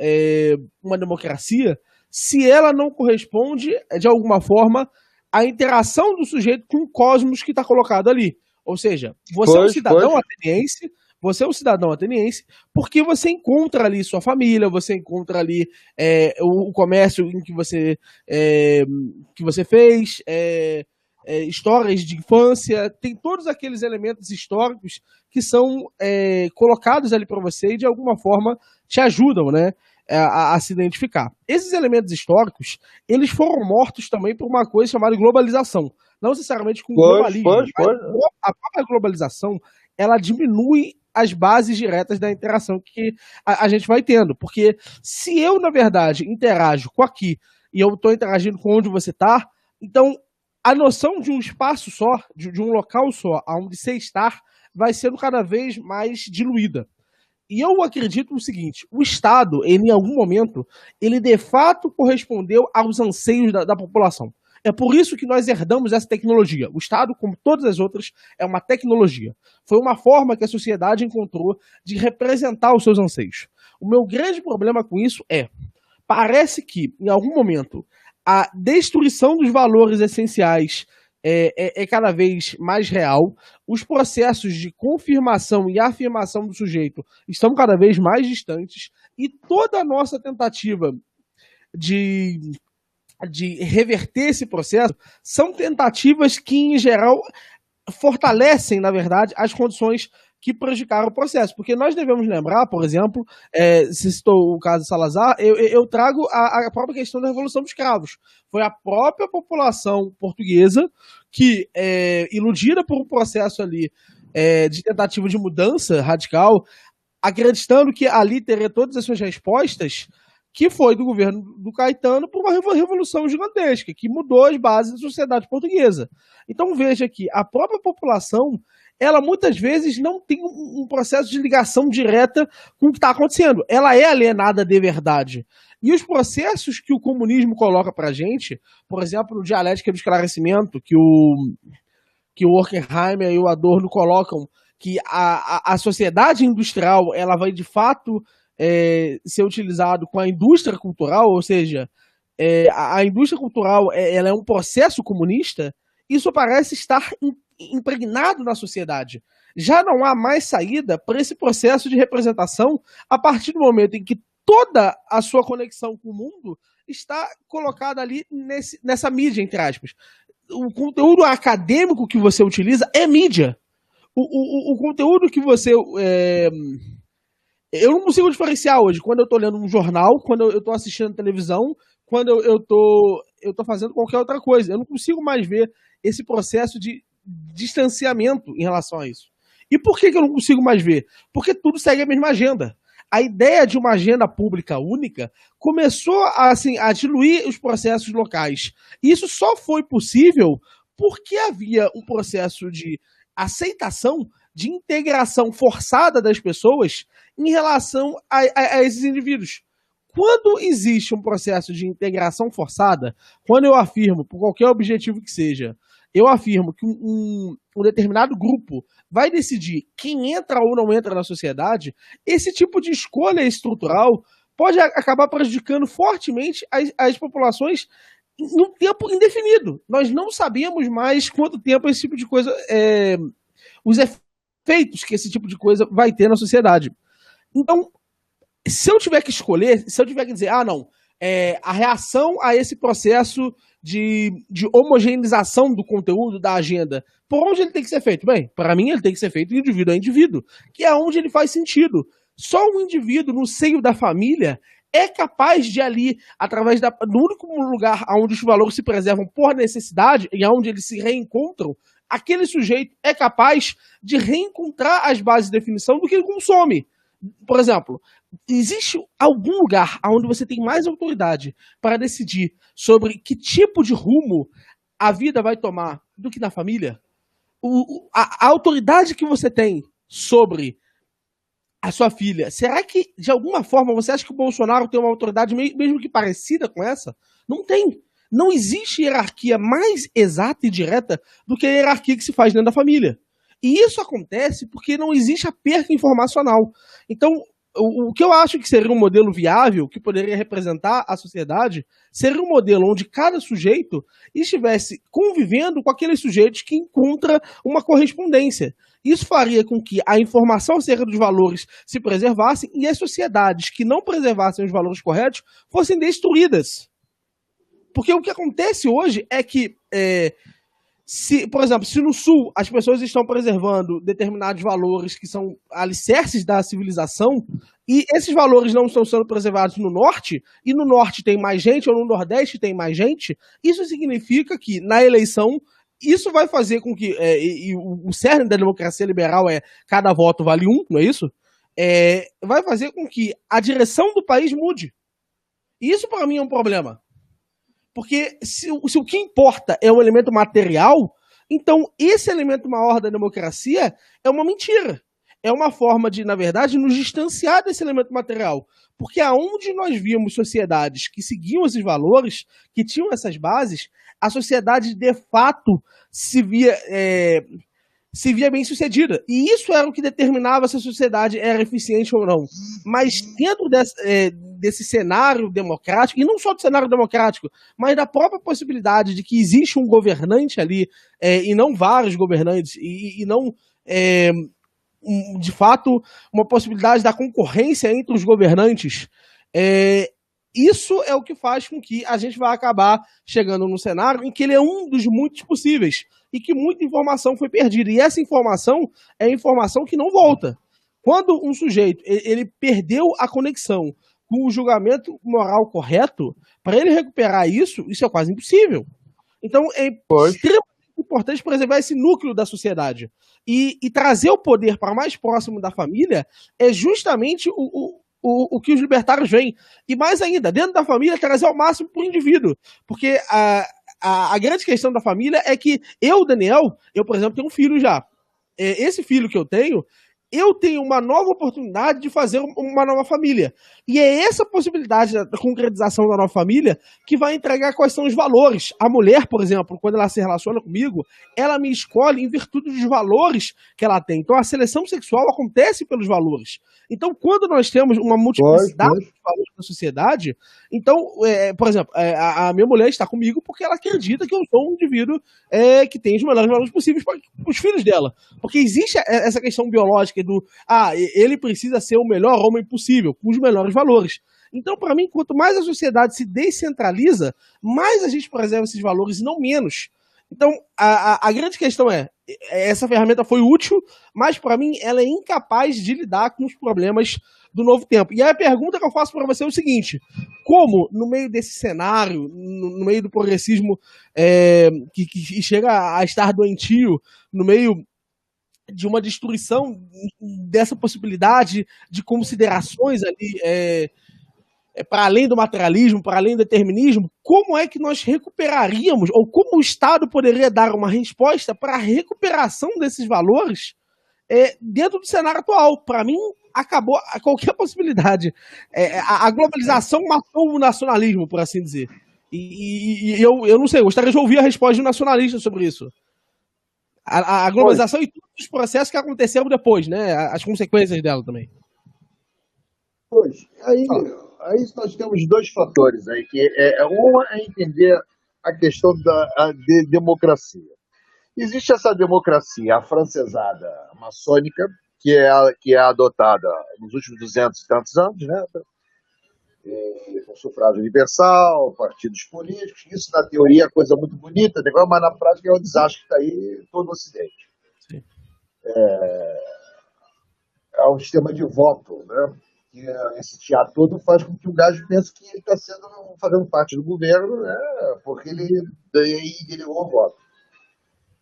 S1: uma democracia se ela não corresponde, de alguma forma, à interação do sujeito com o cosmos que está colocado ali. Ou seja, você é um cidadão ateniense, porque você encontra ali sua família, você encontra ali o comércio em que você fez, histórias de infância, tem todos aqueles elementos históricos que são colocados ali para você e de alguma forma te ajudam, né, a se identificar. Esses elementos históricos, eles foram mortos também por uma coisa chamada globalização. Não necessariamente com globalismo, mas a própria globalização, ela diminui as bases diretas da interação que a gente vai tendo. Porque se eu, na verdade, interajo com aqui e eu estou interagindo com onde você está, então a noção de um espaço só, de um local só, onde você estar, vai sendo cada vez mais diluída. E eu acredito no seguinte, o Estado, ele, em algum momento, ele de fato correspondeu aos anseios da população. É por isso que nós herdamos essa tecnologia. O Estado, como todas as outras, é uma tecnologia. Foi uma forma que a sociedade encontrou de representar os seus anseios. O meu grande problema com isso parece que, em algum momento, a destruição dos valores essenciais é cada vez mais real, os processos de confirmação e afirmação do sujeito estão cada vez mais distantes, e toda a nossa tentativa de reverter esse processo são tentativas que, em geral, fortalecem, na verdade, as condições que prejudicaram o processo. Porque nós devemos lembrar, por exemplo, se citou o caso de Salazar, eu trago a própria questão da Revolução dos Cravos. Foi a própria população portuguesa que, iludida por um processo ali de tentativa de mudança radical, acreditando que ali teria todas as suas respostas, que foi do governo do Caetano por uma revolução gigantesca, que mudou as bases da sociedade portuguesa. Então veja que a própria população, ela muitas vezes não tem um processo de ligação direta com o que está acontecendo. Ela é alienada de verdade. E os processos que o comunismo coloca para a gente, por exemplo, no Dialética do Esclarecimento, que o Horkheimer e o Adorno colocam, que a sociedade industrial ela vai de fato ser utilizado com a indústria cultural, ou seja, a indústria cultural ela é um processo comunista, isso parece estar impregnado na sociedade. Já não há mais saída para esse processo de representação a partir do momento em que toda a sua conexão com o mundo está colocada ali nessa mídia, entre aspas. O conteúdo acadêmico que você utiliza é mídia. O conteúdo que você... eu não consigo diferenciar hoje quando eu estou lendo um jornal, quando eu estou assistindo televisão, quando eu tô fazendo qualquer outra coisa. Eu não consigo mais ver esse processo de distanciamento em relação a isso. E por que eu não consigo mais ver? Porque tudo segue a mesma agenda. a ideia de uma agenda pública única começou assim, a diluir os processos locais. Isso só foi possível porque havia um processo de aceitação, de integração forçada das pessoas em relação a esses indivíduos. Quando existe um processo de integração forçada, quando eu afirmo, por qualquer objetivo que seja, eu afirmo que um determinado grupo vai decidir quem entra ou não entra na sociedade, esse tipo de escolha estrutural pode acabar prejudicando fortemente as populações em um tempo indefinido. Nós não sabemos mais quanto tempo esse tipo de coisa, os efeitos que esse tipo de coisa vai ter na sociedade. Então, se eu tiver que escolher, se eu tiver que dizer, não, a reação a esse processo de homogeneização do conteúdo da agenda, por onde ele tem que ser feito? Bem, para mim ele tem que ser feito indivíduo a indivíduo, que é onde ele faz sentido. Só um indivíduo no seio da família é capaz de ali, através do único lugar onde os valores se preservam por necessidade e onde eles se reencontram, aquele sujeito é capaz de reencontrar as bases de definição do que ele consome. Por exemplo, existe algum lugar onde você tem mais autoridade para decidir sobre que tipo de rumo a vida vai tomar do que na família? A autoridade que você tem sobre a sua filha, será que, de alguma forma, você acha que o Bolsonaro tem uma autoridade mesmo que parecida com essa? Não tem. Não existe hierarquia mais exata e direta do que a hierarquia que se faz dentro da família. E isso acontece porque não existe a perca informacional. Então, o que eu acho que seria um modelo viável, que poderia representar a sociedade, seria um modelo onde cada sujeito estivesse convivendo com aqueles sujeitos que encontra uma correspondência. Isso faria com que a informação acerca dos valores se preservasse e as sociedades que não preservassem os valores corretos fossem destruídas. Porque o que acontece hoje é que, por exemplo, se no Sul as pessoas estão preservando determinados valores que são alicerces da civilização, e esses valores não estão sendo preservados no Norte, e no Norte tem mais gente, ou no Nordeste tem mais gente, isso significa que, na eleição, isso vai fazer com que, e o cerne da democracia liberal é cada voto vale um, não é isso? Vai fazer com que a direção do país mude. E isso, para mim, é um problema. Porque se o que importa é um elemento material, então esse elemento maior da democracia é uma mentira. É uma forma de, na verdade, nos distanciar desse elemento material. Porque aonde nós vimos sociedades que seguiam esses valores, que tinham essas bases, a sociedade, de fato, se via bem sucedida. E isso era o que determinava se a sociedade era eficiente ou não. Mas dentro desse cenário democrático, e não só do cenário democrático, mas da própria possibilidade de que existe um governante ali, e não vários governantes, e não, de fato, uma possibilidade da concorrência entre os governantes, isso é o que faz com que a gente vá acabar chegando num cenário em que ele é um dos muitos possíveis e que muita informação foi perdida. E essa informação é informação que não volta. Quando um sujeito ele perdeu a conexão com o julgamento moral correto, para ele recuperar isso é quase impossível. Então é extremamente importante preservar esse núcleo da sociedade. E trazer o poder para mais próximo da família é justamente o que os libertários veem. E mais ainda, dentro da família, trazer ao máximo para o indivíduo. Porque a grande questão da família é que Daniel, por exemplo, tenho um filho já. Esse filho que eu tenho uma nova oportunidade de fazer uma nova família. E é essa possibilidade da concretização da nova família que vai entregar quais são os valores. A mulher, por exemplo, quando ela se relaciona comigo, ela me escolhe em virtude dos valores que ela tem. Então a seleção sexual acontece pelos valores. Então quando nós temos uma multiplicidade de valores na sociedade, então, por exemplo, a minha mulher está comigo porque ela acredita que eu sou um indivíduo que tem os melhores valores possíveis para os filhos dela. Porque existe essa questão biológica ele precisa ser o melhor homem possível, com os melhores valores. Então, para mim, quanto mais a sociedade se descentraliza, mais a gente preserva esses valores e não menos. Então, a grande questão essa ferramenta foi útil, mas para mim ela é incapaz de lidar com os problemas do novo tempo. E aí a pergunta que eu faço para você é o seguinte: como, no meio desse cenário, no meio do progressismo que chega a estar doentio, no meio de uma destruição dessa possibilidade de considerações ali para além do materialismo, para além do determinismo, como é que nós recuperaríamos, ou como o Estado poderia dar uma resposta para a recuperação desses valores dentro do cenário atual? Para mim, acabou qualquer possibilidade. A globalização matou o nacionalismo, por assim dizer. E eu não sei, eu gostaria de ouvir a resposta de um nacionalista sobre isso. A globalização e todos os processos que aconteceram depois, né? As consequências dela também.
S3: Pois, aí nós temos dois fatores aí, que uma é entender a questão de democracia. Existe essa democracia afrancesada maçônica, que é adotada nos últimos 200 e tantos anos, né? Com sufrágio universal, partidos políticos, isso na teoria é coisa muito bonita, mas na prática é um desastre que está aí todo o Ocidente.
S1: Sim.
S3: É um sistema de voto, né? Que esse teatro todo faz com que o gajo pense que ele está fazendo parte do governo, né? Porque ele ligou o voto.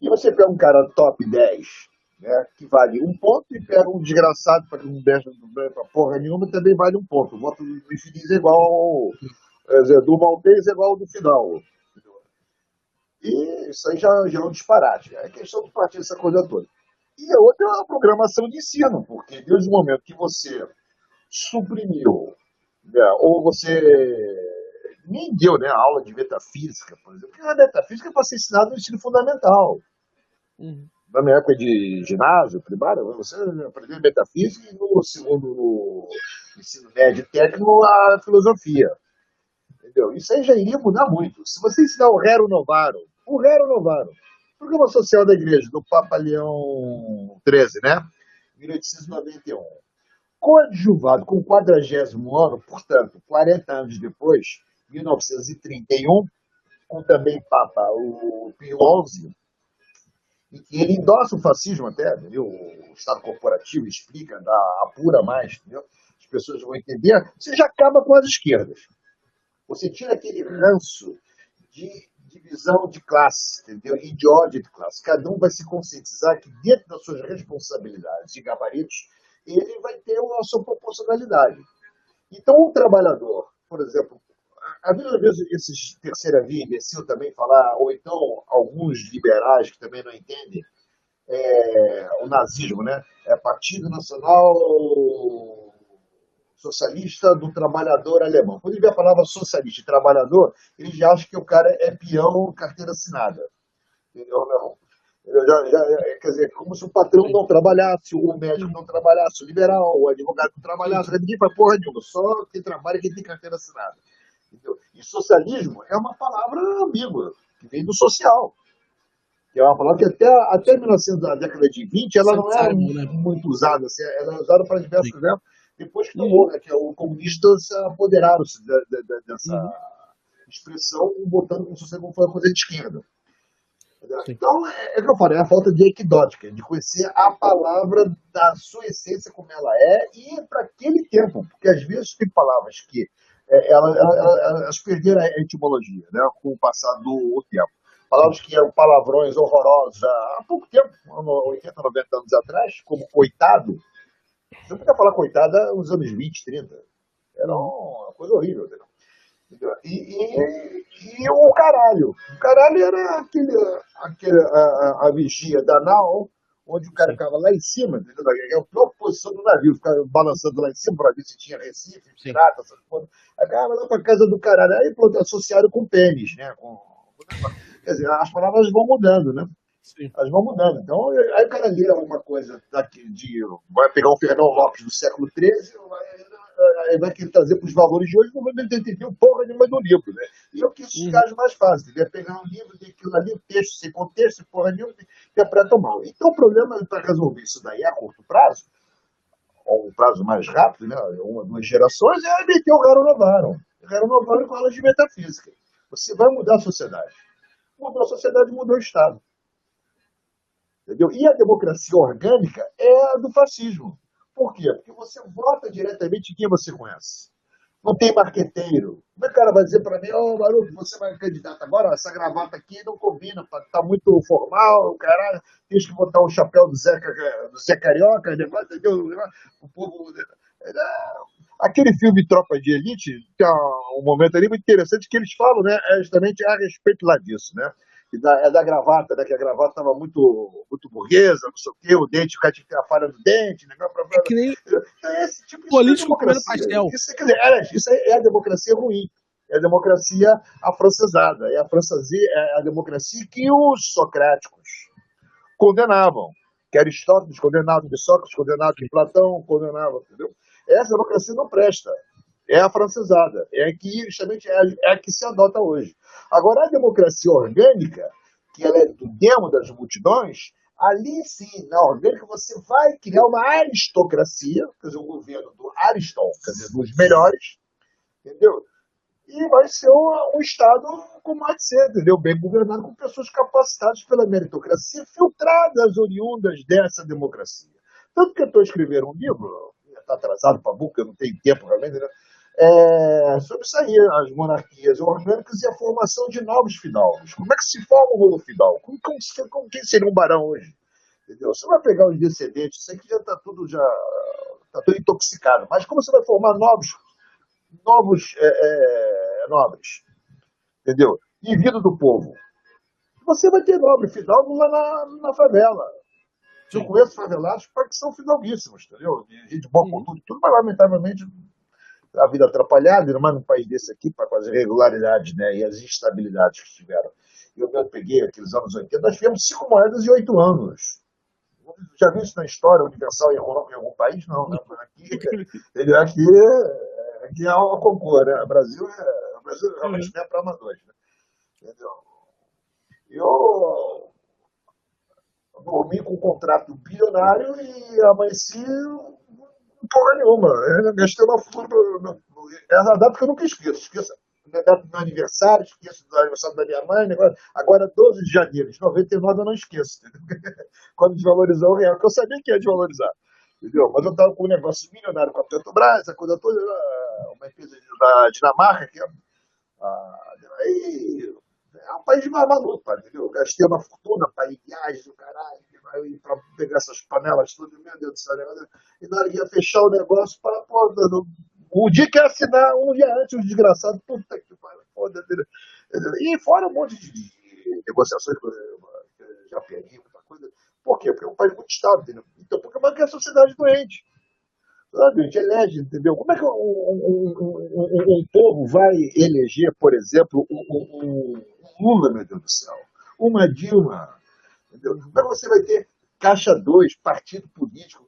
S3: E você pega um cara top 10, né, que vale um ponto, e pega um desgraçado para não der pra porra nenhuma, também vale um ponto. O voto do infeliz é igual do maltês é igual ao do final. E isso aí já é um disparate. É questão de partir essa coisa toda. E a outra é a programação de ensino, porque desde o momento que você suprimiu, né, ou você nem deu, né, aula de metafísica, por exemplo, porque a metafísica é para ser ensinada no ensino fundamental. Na minha época de ginásio, primário, você aprendeu metafísica e no segundo ensino médio técnico a filosofia. Entendeu? Isso aí já iria mudar muito. Se você ensinar o Rerum Novarum, Programa Social da Igreja, do Papa Leão XIII, né? 1891. Coadjuvado com o 40º ano, portanto, 40 anos depois, 1931, com também Papa o Pio XI, e que ele endossa o fascismo até, entendeu? O Estado corporativo explica, apura mais, entendeu? As pessoas vão entender. Você já acaba com as esquerdas. Você tira aquele ranço de divisão de classe, entendeu? E de ódio de classe. Cada um vai se conscientizar que dentro das suas responsabilidades e gabaritos, ele vai ter a sua proporcionalidade. Então, um trabalhador, por exemplo, às vezes esses terceira via imbecil também falar, ou então alguns liberais que também não entendem o nazismo, né? É Partido Nacional Socialista do Trabalhador Alemão. Quando ele vê a palavra socialista e trabalhador, ele já acha que o cara é peão, carteira assinada. Entendeu? Não. Quer dizer, como se o patrão não trabalhasse, o médico não trabalhasse, o liberal, o advogado não trabalhasse, ninguém faz porra nenhuma, só quem trabalha e quem tem carteira assinada. Entendeu? E socialismo é uma palavra ambígua, que vem do social. Que é uma palavra que até 1900, a década de 20, ela não era muito usada, assim, ela é usada para diversos verbos. Depois que os comunistas se apoderaram-se dessa expressão, botando como se fosse uma coisa de esquerda. Então, é o que eu falei, é a falta de equidótica, de conhecer a palavra da sua essência como ela é e para aquele tempo, porque às vezes tem palavras que elas perderam a etimologia, né, com o passar do tempo. Palavras que eram palavrões horrorosos há pouco tempo, 80, 90 anos atrás, como coitado. Você não podia falar coitada nos anos 20, 30. Era uma coisa horrível. Né? E o caralho. O caralho era a vigia da nau, onde o cara ficava lá em cima, entendeu? É a pior posição do navio, ficava balançando lá em cima para ver se tinha recife, pirata, essas coisas. Aí ficava lá pra casa do caralho. Aí pronto, associado com pênis, né? Quer dizer, as palavras vão mudando, né? Sim. Elas vão mudando. Então, aí o cara lê uma coisa vai pegar um Fernão Lopes do século XIII, vai querer trazer para os valores de hoje, não vai entender porra nenhuma do livro, né? E é o que esses caras mais fazem, né? Pegar um livro, tem aquilo ali, texto sem contexto, porra nenhuma, interpreta mal. Então, o problema para resolver isso daí a curto prazo, ou um prazo mais rápido, né? 1 ou 2 gerações, é meter o Rerum Novarum. O Rerum Novarum com aula de metafísica. Você vai mudar a sociedade. Mudou a sociedade, mudou o Estado. Entendeu? E a democracia orgânica é a do fascismo. Por quê? Porque você vota diretamente em quem você conhece. não tem marqueteiro. Como é que o cara vai dizer para mim, ô Maruco, você vai candidato agora, essa gravata aqui não combina, tá muito formal, caralho, tens que botar o chapéu do Zé Carioca, negócio, entendeu? O povo. Aquele filme Tropa de Elite, tem um momento ali muito interessante que eles falam, né, justamente a respeito lá disso, né? É da gravata, né? Que a gravata estava muito burguesa, não sei o quê, o dente, o cara tinha que ter a falha do dente, né?
S1: É que nem
S3: Esse tipo, isso não é
S1: político comendo
S3: democracia.
S1: pastel.
S3: Isso, quer dizer, isso é a democracia ruim. É a democracia afrancesada. É a democracia que os socráticos condenavam. Que Aristóteles condenava de Sócrates, condenava de Platão, condenava, entendeu? Essa democracia não presta. É a francesada. É a que justamente é a que se adota hoje. Agora, a democracia orgânica, que ela é do demo das multidões, ali sim, na orgânica, você vai criar uma aristocracia, quer dizer, um governo do Ariston, quer dizer, dos melhores, entendeu? E vai ser um Estado como há de ser, entendeu? Bem governado, com pessoas capacitadas pela meritocracia, filtradas, oriundas dessa democracia. Tanto que eu estou escrevendo um livro, está atrasado para a boca, eu não tenho tempo realmente, né? Sobre isso aí, as monarquias orgânicas e a formação de novos fidalgos. Como é que se forma um novo fidalgo? Como quem seria um barão hoje? Entendeu? Você vai pegar os descendentes, isso aqui tá tudo intoxicado, mas como você vai formar novos nobres, entendeu? E vida do povo. Você vai ter nobre fidalgo lá na favela. Eu conheço favelados que são fidalguíssimos, entendeu? De boa cultura e tudo, mas lamentavelmente a vida atrapalhada, ainda mais num país desse aqui, com as irregularidades, né, e as instabilidades que tiveram. Eu mesmo peguei aqueles anos 80, nós tivemos 5 moedas em 8 anos. Já viu isso na história universal em algum país? Não, né? Aqui é uma concor, né? O Brasil realmente não é para amadores, né? Entendeu? Eu dormi com um contrato bilionário e amanheci porra nenhuma. Eu gastei uma fortuna. É a data que eu nunca esqueço. Esqueço a data do meu aniversário, esqueço do aniversário da minha mãe. Agora, 12 de janeiro de 99, eu não esqueço. Quando desvalorizou o real, que eu sabia que ia desvalorizar. Entendeu? Mas eu estava com um negócio milionário com a Petrobras, a coisa toda, uma empresa da Dinamarca, que aí é um país maluco, entendeu? Eu gastei uma fortuna para ir em viagens, o caralho, para pegar essas panelas todas, meu Deus do céu. E na hora que ia fechar o negócio, o dia que ia assinar, um dia antes, os desgraçados, puta que pariu, foda. E fora um monte de negociações que eu já peguei, muita coisa. Por quê? Porque é um país muito estável, entendeu? Então, porque é uma sociedade doente. Sabe, a gente elege, entendeu? Como é que um povo vai eleger, por exemplo, um Lula, meu Deus do céu? Uma Dilma, entendeu? Como é que você vai ter Caixa 2, partido político,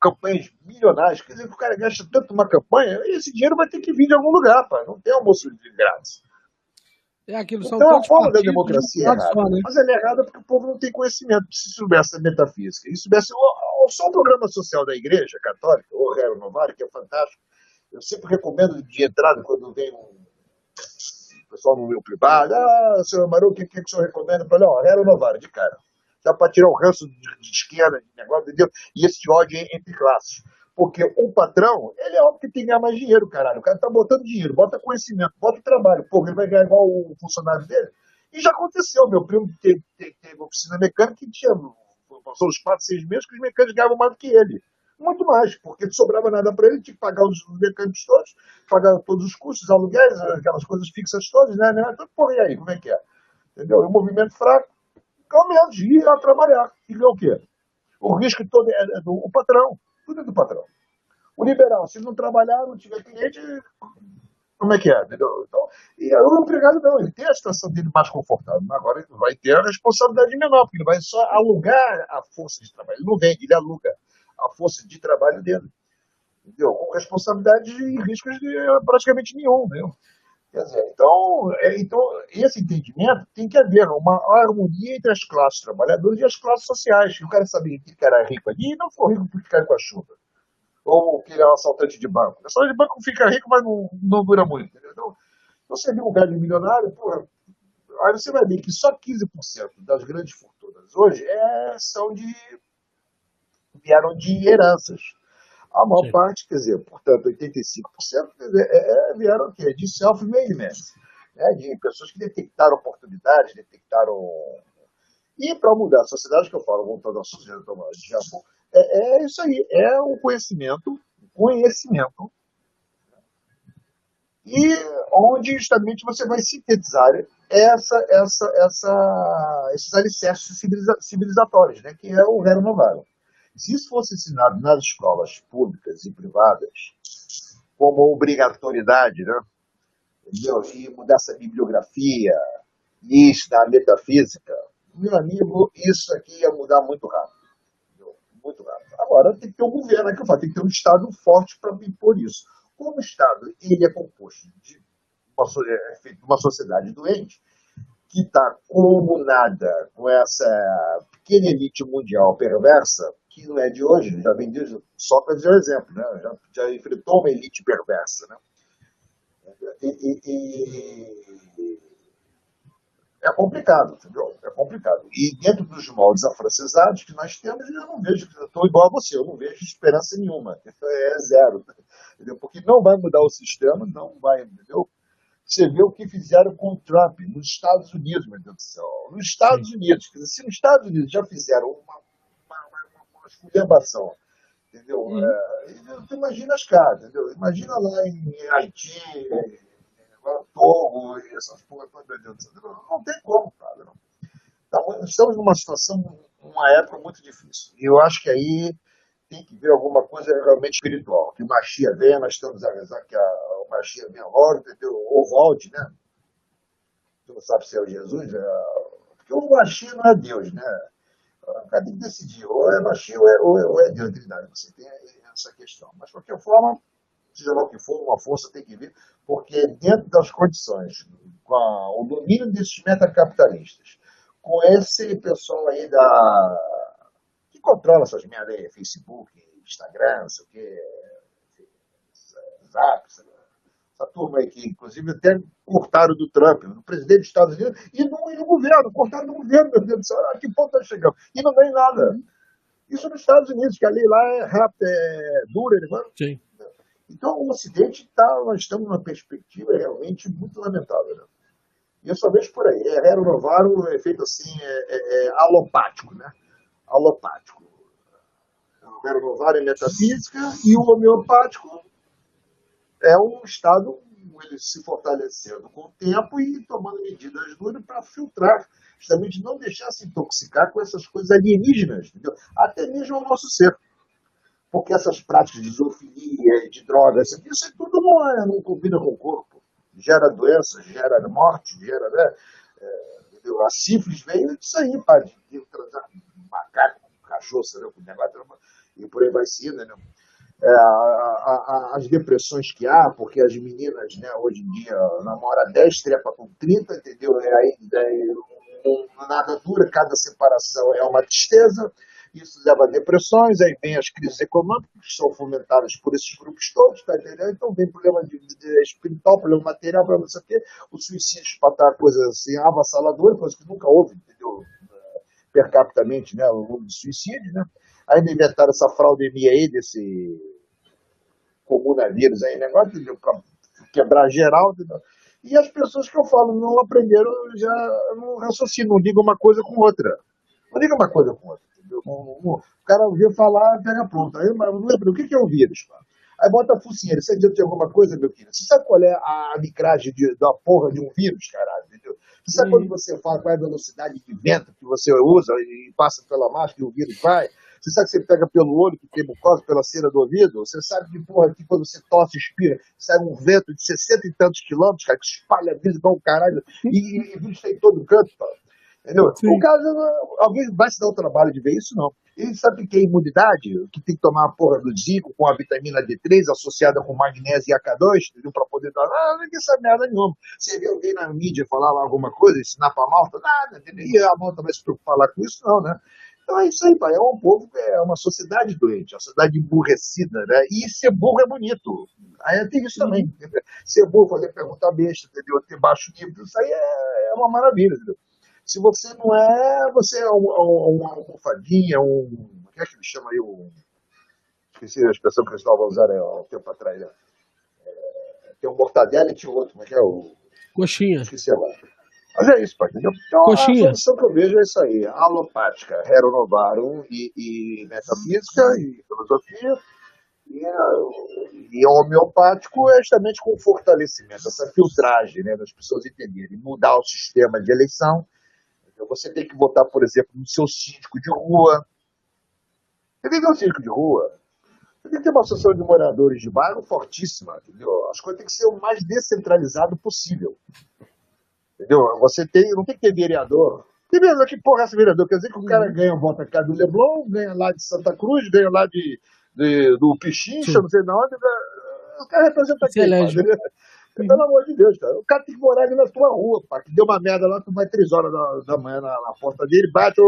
S3: campanhas milionárias? Quer dizer, que o cara gasta tanto uma campanha, esse dinheiro vai ter que vir de algum lugar, pá. Não tem almoço de grátis.
S1: É aquilo, são
S3: Então a
S1: tantos
S3: forma da
S1: partidos de um
S3: democracia é
S1: lado
S3: errada.
S1: só, né?
S3: Mas ela é errada porque o povo não tem conhecimento. Se soubesse a metafísica, e soubesse só o programa social da Igreja Católica, o Rero Novari, que é fantástico. Eu sempre recomendo de entrada, quando vem um pessoal no meu privado, senhor Maru, o que o senhor recomenda? Eu falei, Rero Novari, de cara. Já para tirar o ranço de esquerda, de negócio, entendeu? E esse ódio entre classes. Porque o patrão, ele é óbvio que tem que ganhar mais dinheiro, caralho. O cara tá botando dinheiro, bota conhecimento, bota trabalho. Pô, ele vai ganhar igual o funcionário dele. E já aconteceu. Meu primo teve oficina mecânica que tinha, passou uns 4, 6 meses que os mecânicos ganhavam mais do que ele. Muito mais, porque não sobrava nada para ele, tinha que pagar os mecânicos todos, pagar todos os custos, aluguéis, aquelas coisas fixas todas, né? Então, porra, e aí, como é que é? Entendeu? E o movimento fraco, ao menos ir a trabalhar. E ganhar o quê? O risco todo é do patrão. Tudo é do patrão. O liberal, se não trabalhar, não tiver cliente, como é que é? Entendeu? Então, e o empregado não, ele tem a situação dele mais confortável. Agora ele vai ter a responsabilidade menor, porque ele vai só alugar a força de trabalho. Ele não vende, ele aluga a força de trabalho dele. Entendeu? Com responsabilidade e riscos de praticamente nenhum. Entendeu? Quer dizer, então, esse entendimento tem que haver uma harmonia entre as classes trabalhadoras e as classes sociais. O cara sabia que o cara é rico ali e não ficou rico porque caiu com a chuva. Ou que ele é um assaltante de banco. O assaltante de banco fica rico, mas não dura muito. Entendeu? Então, você vê um velho milionário, porra, aí você vai ver que só 15% das grandes fortunas hoje vieram de heranças. A maior
S1: Sim.
S3: parte, quer dizer, portanto, 85% vieram o quê? De self-made men, né? De pessoas que detectaram oportunidades, detectaram. E para mudar a sociedade, que eu falo, voltando à sociedade de Japão, é isso aí, é o conhecimento, e onde justamente você vai sintetizar esses alicerces civilizatórios, né? Que é o Rerum Novarum. Se isso fosse ensinado nas escolas públicas e privadas, como obrigatoriedade, né? Entendeu? E mudar essa bibliografia, e estudar metafísica, meu amigo, isso aqui ia mudar muito rápido. Entendeu? Muito rápido. Agora tem que ter um governo, é que eu falo, tem que ter um Estado forte para impor isso. Como o Estado ele é composto de uma sociedade doente, que está comunada com essa pequena elite mundial perversa, que não é de hoje, já vem desde Sócrates é um exemplo, né? Já enfrentou uma elite perversa. Né? E é complicado, entendeu? É complicado. E dentro dos moldes afrancesados que nós temos, eu não vejo, eu estou igual a você, eu não vejo esperança nenhuma. É zero. Entendeu? Porque não vai mudar o sistema, não vai, entendeu? Você vê o que fizeram com o Trump nos Estados Unidos, meu Deus do céu. Nos Estados
S1: Sim.
S3: Unidos, quer dizer, se nos Estados Unidos já fizeram uma esculhambação, entendeu?
S1: Uhum.
S3: Tu imagina as caras, entendeu? Imagina lá em Haiti, Togo, e essas porra todas, meu Deus do céu. Não tem como, cara. Não. Então, estamos numa situação, uma época muito difícil. E eu acho que aí tem que ver alguma coisa realmente espiritual. Que o Machia venha, nós estamos a rezar que o Machia venha logo, entendeu? Ou volte, né? Tu não sabe se é o Jesus, porque o Machia não é Deus, né? O cara tem que decidir, ou é Machia ou é Deus, Trindade. Você tem essa questão. Mas, de qualquer forma, seja lá o que for, uma força tem que vir, porque dentro das condições, com o domínio desses metacapitalistas, com esse pessoal aí que controla essas merda aí, Facebook, Instagram, não sei o quê, Zap, essa turma aí que, inclusive, até cortaram do Trump, do presidente dos Estados Unidos, e no governo, cortaram do governo, meu Deus do céu, a que ponto nós chegamos? E não vem nada.
S1: Uhum.
S3: Isso nos Estados Unidos, que a lei lá é rápida, é dura,
S1: Sim.
S3: então o Ocidente nós estamos numa perspectiva realmente muito lamentável. Né? E eu só vejo por aí. Rerum Novarum é feito assim, alopático, né? Alopático. O Rerum Novarum é metafísica e o homeopático é um estado ele se fortalecendo com o tempo e tomando medidas duras para filtrar, justamente não deixar se intoxicar com essas coisas alienígenas, entendeu? Até mesmo o nosso ser. Porque essas práticas de zoofilia, de drogas, isso tudo não combina com o corpo. Gera doença, gera morte, gera. Né? Entendeu? A sífilis veio disso aí, padre. De transar com macaco, com cachorro, sabe, com negócio, e por aí vai ser, né? As depressões que há, porque as meninas, né, hoje em dia, namora 10, trepa com 30, entendeu? Aí nada dura, cada separação é uma tristeza, isso leva a depressões, aí vem as crises econômicas, que são fomentadas por esses grupos todos, tá entendendo? Então vem problema de espiritual, problema material, problema não sei o quê, o suicídio espantar coisa assim, avassaladora, coisa que nunca houve, entendeu? Per capitamente, né, o número de suicídios, né? Ainda inventaram essa fraudemia aí, desse comunavírus aí, negócio, para quebrar geral, entendeu? E as pessoas que eu falo não aprenderam, já não raciocinam, não ligam uma coisa com outra. Não liga uma coisa com outra, entendeu? O cara ouviu falar, pega pronto. Aí, mas não lembra, o que é o vírus, cara? Aí bota a focinheira, você adianta de alguma coisa, meu filho? Você sabe qual é a micragem da porra de um vírus, caralho, entendeu? Você sabe quando
S1: Uhum.
S3: você fala qual é a velocidade de vento que você usa e passa pela máscara e o vírus vai? Você sabe que você pega pelo olho, que tem mucosa, pela cera do ouvido? Você sabe que, porra, que quando você tosse, expira, sai um vento de 60 e tantos quilômetros, cara, que espalha vírus igual um caralho, e vírus tem em todo canto, cara. Entendeu? O
S1: Sim.
S3: caso, alguém vai se dar o trabalho de ver isso? Não. Ele sabe o que é imunidade, que tem que tomar a porra do zinco com a vitamina D3 associada com magnésio e AK2, entendeu? Para poder dar. Ninguém sabe merda nenhuma. Você vê alguém na mídia falar alguma coisa, ensinar pra malta, nada, entendeu? E a malta vai se preocupar lá com isso? Não, né? Então é isso aí, pai. É um povo, é uma sociedade doente, uma sociedade emburrecida, né? E ser burro é bonito. Aí tem isso também.
S1: Uhum.
S3: Ser burro, fazer pergunta besta, entendeu? Ter baixo nível, isso aí é uma maravilha, entendeu? Se você não é, você é uma almofadinha, o que é que ele chama aí? esqueci a expressão que eles estavam usando há um tempo atrás, né? Tem um mortadela e tinha outro, como é que é?
S1: Coxinha.
S3: Esqueci agora. Mas é isso, pai, entendeu? Então a
S1: Coxinha.
S3: solução que eu vejo é isso aí: alopática, Hero Novarum e metafísica e filosofia. E o homeopático é justamente com o fortalecimento, essa filtragem, né, das pessoas entenderem, mudar o sistema de eleição. Então, você tem que botar, por exemplo, no seu síndico de rua. Você tem que ter um síndico de rua. Você tem que ter uma associação de moradores de bairro fortíssima, entendeu? As coisas têm que ser o mais descentralizado possível. Entendeu? Não tem que ter vereador. Tem vereador, que porra é esse vereador? Quer dizer que o cara ganha voto cá do Leblon, ganha lá de Santa Cruz, ganha lá do Pichincha, não sei de onde. O cara representa quem, padre? Pelo amor de Deus, cara. O cara tem que morar ali na tua rua, pá. Que deu uma merda lá, tu vai 3 horas da manhã na porta dele, bate,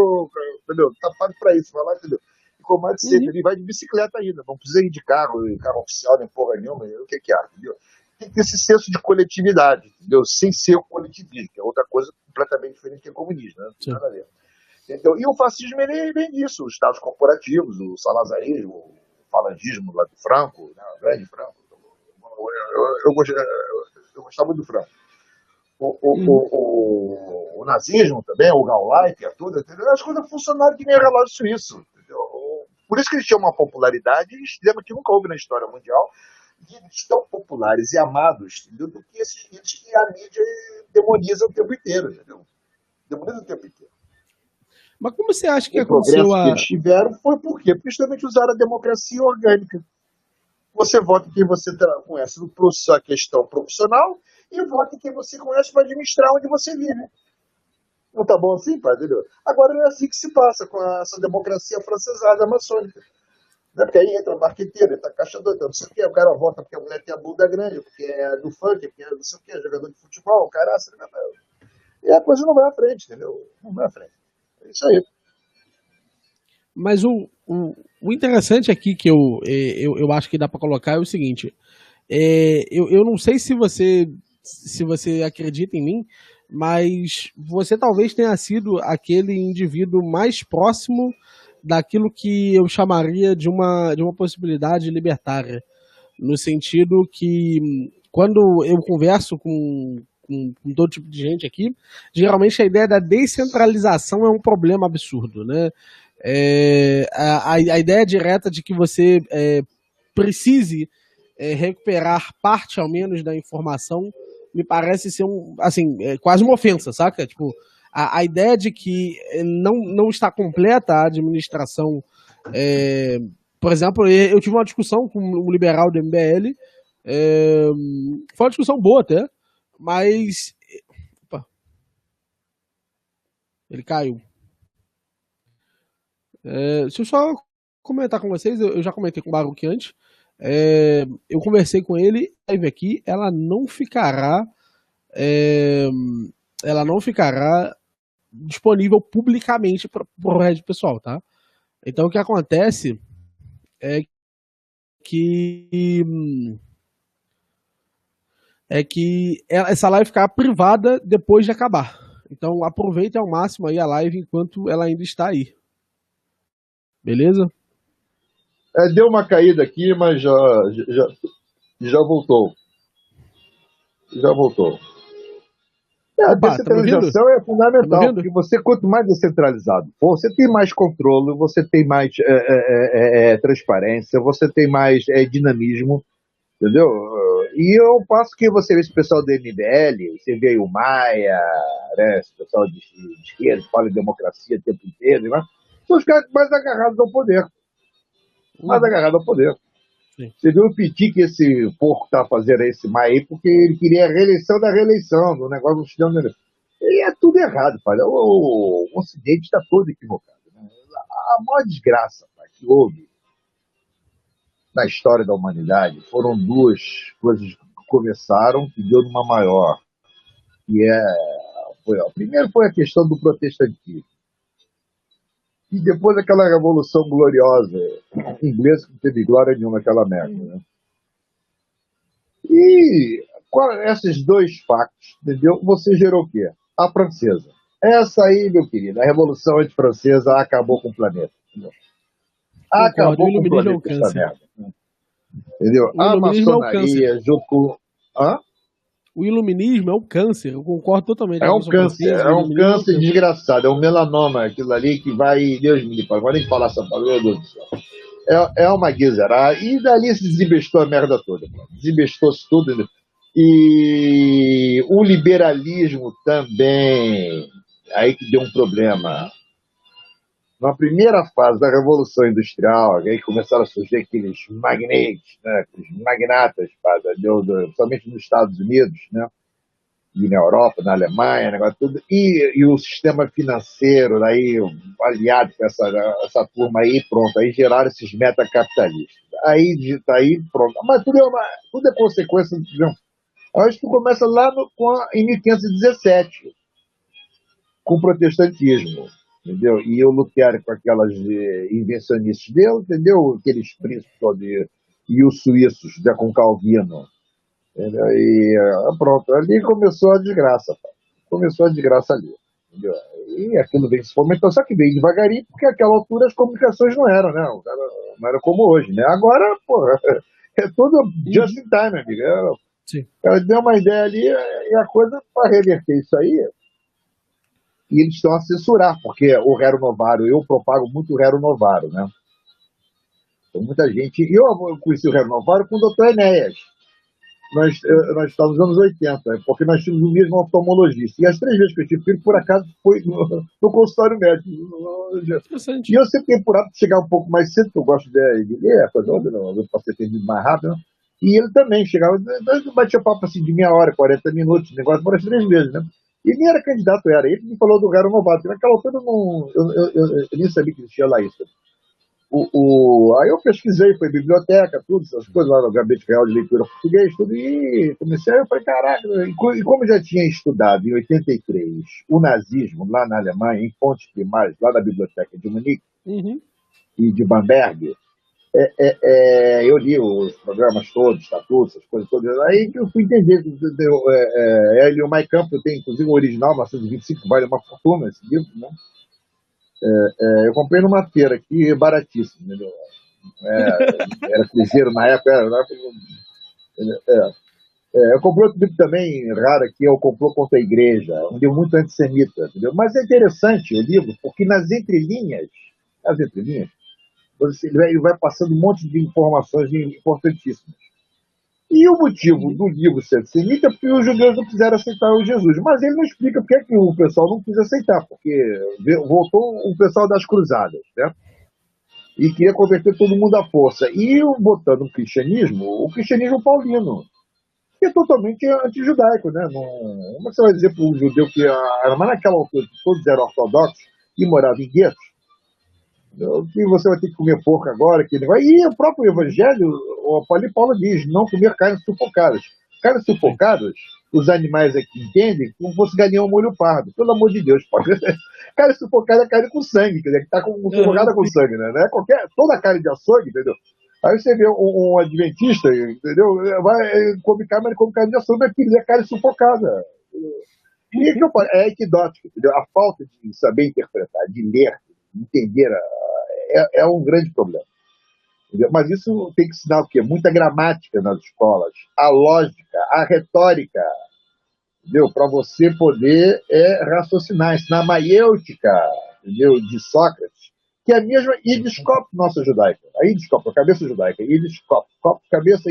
S3: entendeu? Tá pago pra isso, vai lá, entendeu? E comanda sempre, ele vai de bicicleta ainda, não precisa ir de carro oficial, nem porra nenhuma, o que é, entendeu? Tem que ter esse senso de coletividade, entendeu? Sem ser o coletivismo, que é outra coisa completamente diferente que é comunismo, né? Não tem nada a ver. Então, e o fascismo, ele vem disso, os estados corporativos, o salazarismo, o falangismo lá do Franco, né? O grande Franco. Eu gostava muito do Franco. O nazismo também, o Gauleiter, tudo, entendeu? As coisas funcionaram que nem relógio suíço, entendeu? Por isso que eles tinham uma popularidade extrema que nunca houve na história mundial, e eles tão populares e amados, entendeu? Do que esses vídeos que a mídia demoniza o tempo inteiro, entendeu? Demoniza o tempo inteiro.
S1: Mas como você acha que
S3: o progresso que eles tiveram foi por quê? Porque justamente usaram a democracia orgânica. Você vota em quem você conhece a questão profissional e vota em quem você conhece para administrar onde você vive. Não tá bom assim, pai? Entendeu? Agora não é assim que se passa com essa democracia francesada maçônica. Né? Porque aí entra marqueteiro, entra caixa doida, não sei o quê. O cara vota porque a mulher tem a bunda grande, porque é do funk, porque é não sei o quê, jogador de futebol, o cara... E a coisa não vai à frente, entendeu? Não vai à frente. É isso aí.
S1: Mas o interessante aqui que eu acho que dá para colocar é o seguinte: eu não sei se você acredita em mim, mas você talvez tenha sido aquele indivíduo mais próximo daquilo que eu chamaria de uma possibilidade libertária, no sentido que quando eu converso com todo tipo de gente aqui, geralmente a ideia da descentralização é um problema absurdo, né? A ideia direta de que você precise recuperar parte, ao menos, da informação me parece ser quase uma ofensa, saca? Tipo, a ideia de que não está completa a administração. Por exemplo, eu tive uma discussão com um liberal do MBL, foi uma discussão boa até, mas... Opa, ele caiu. Deixa eu só comentar com vocês, eu já comentei com o Baruch antes, eu conversei com ele, a live aqui, ela não ficará disponível publicamente para o resto do pessoal, tá? Então o que acontece é que essa live ficar privada depois de acabar. Então aproveite ao máximo aí a live enquanto ela ainda está aí. Beleza?
S3: Deu uma caída aqui, mas já voltou. Já voltou. A descentralização é fundamental, porque você, quanto mais descentralizado for, você tem mais controle, você tem mais transparência, você tem mais dinamismo, entendeu? E eu passo que você vê esse pessoal do MBL, você vê o Maia, né, esse pessoal de esquerda, fala em democracia o tempo inteiro, né? São os caras mais agarrados ao poder. Mais agarrados ao poder. Sim. Você viu o piti que esse porco tá fazendo esse Maia aí, porque ele queria a reeleição da reeleição, do negócio do sistema de eleição. E é tudo errado, pai. O Ocidente está todo equivocado. Né? A maior desgraça, pai, que houve na história da humanidade foram duas coisas que começaram e deu numa maior. Primeiro foi a questão do protestantismo. E depois aquela revolução gloriosa inglesa que não teve glória nenhuma naquela merda, né? E esses dois factos, entendeu? Você gerou o quê? A francesa. Essa aí, meu querido, a revolução antifrancesa acabou com o planeta. Entendeu?
S1: Concordo, o
S3: Acabou com o
S1: iluminismo é um
S3: planeta essa
S1: câncer.
S3: merda. Entendeu?
S1: O
S3: A
S1: iluminismo é um câncer.
S3: maçonaria junto com. Hã?
S1: O iluminismo é um câncer. Eu concordo totalmente
S3: É
S1: com a
S3: um
S1: sua
S3: câncer,
S1: pesquisa. O
S3: é um
S1: iluminismo é um
S3: câncer
S1: câncer.
S3: desgraçado, é um melanoma, aquilo ali que vai. Deus me livre, agora nem falar essa palavra, meu Deus do céu. É uma guizera. E dali se desembestou a merda toda. Desembestou-se tudo. Né? E o liberalismo também. Aí que deu um problema. Na primeira fase da Revolução Industrial, aí começaram a surgir aqueles magnates, né? Aqueles magnatas, principalmente nos Estados Unidos, né? E na Europa, na Alemanha, negócio tudo. E o sistema financeiro, aí, aliado com essa turma aí, pronto, aí geraram esses metacapitalistas. Aí pronto. Mas tudo é consequência. Acho que começa lá em 1517, com o protestantismo. Entendeu? E o Lutero com aquelas invencionistas dele, entendeu? Aqueles príncipes e os suíços, né, com Calvino. Entendeu? E pronto, ali começou a desgraça. Começou a desgraça ali. Entendeu? E aquilo vem se fomentando, só que veio devagarinho, porque naquela altura as comunicações não eram, né? Não era como hoje, né? Agora, pô, é tudo just in time, amigo. Ela deu uma ideia ali e a coisa, para reverter isso aí, e eles estão a censurar, porque o Rero Novarum, eu propago muito o Rero Novarum, né? Então, muita gente. Eu conheci o Rero Novarum com o Dr. Enéas. Nós estávamos nos anos 80, porque nós tínhamos o mesmo oftalmologista. E as 3 vezes que eu tive filho, por acaso, foi no consultório médico. E eu sempre tenho por hábito de chegar um pouco mais cedo, porque eu gosto de ler, a coisa toda, eu posso ter atendido mais rápido. Né? E ele também chegava, nós batia papo assim de meia hora, 40 minutos, negócio por as 3 vezes, né? E nem era candidato, ele me falou do Rero Novarum. Naquela altura eu nem sabia que existia lá isso. Aí eu pesquisei, foi biblioteca, tudo, essas coisas lá no Gabinete Real de Leitura Português, tudo, e comecei, eu falei, caraca, e como eu já tinha estudado em 83 o nazismo lá na Alemanha, em fontes primárias, lá na biblioteca de Munique e de Bamberg, eu li os programas todos, estatutos, essas coisas todas, aí que eu fui entender, ele e o Mein Kampf, eu tenho inclusive o original, 1925, vale uma fortuna esse livro, né? Eu comprei numa feira aqui, baratíssimo, entendeu? Era cruzeiro na época. Eu comprei outro livro também raro aqui, eu comprei contra a igreja, um livro muito antissemita, entendeu? Mas é interessante o livro, porque nas entrelinhas, ele vai passando um monte de informações importantíssimas. E o motivo do livro ser antissemita é porque os judeus não quiseram aceitar o Jesus. Mas ele não explica porque é que o pessoal não quis aceitar, porque voltou o pessoal das cruzadas, né? E queria converter todo mundo à força. E botando o cristianismo paulino, que é totalmente antijudaico, né? Como você vai dizer para um judeu que, mas naquela altura, todos eram ortodoxos e moravam em guetos, que você vai ter que comer porco agora, e o próprio Evangelho, o Paulo diz, não comer carnes sufocadas. Carnes sufocadas, os animais aqui entendem como fosse galinha ao molho pardo. Pelo amor de Deus, pode. Carne sufocada é carne com sangue, quer dizer, que está sufocada com sangue, né? Toda carne de açougue, entendeu? Aí você vê um adventista, entendeu? Come carne, mas ele come carne de açougue, mas é carne sufocada. E que é equidótico, entendeu? A falta de saber interpretar, de ler, de entender é um grande problema. Entendeu? Mas isso tem que ensinar o quê? Muita gramática nas escolas, a lógica, a retórica, entendeu? Para você poder raciocinar, ensinar a maiêutica, entendeu? De Sócrates, que é a mesma idiscop nossa judaica. A idiscop, a cabeça judaica. Idiscop, cabeça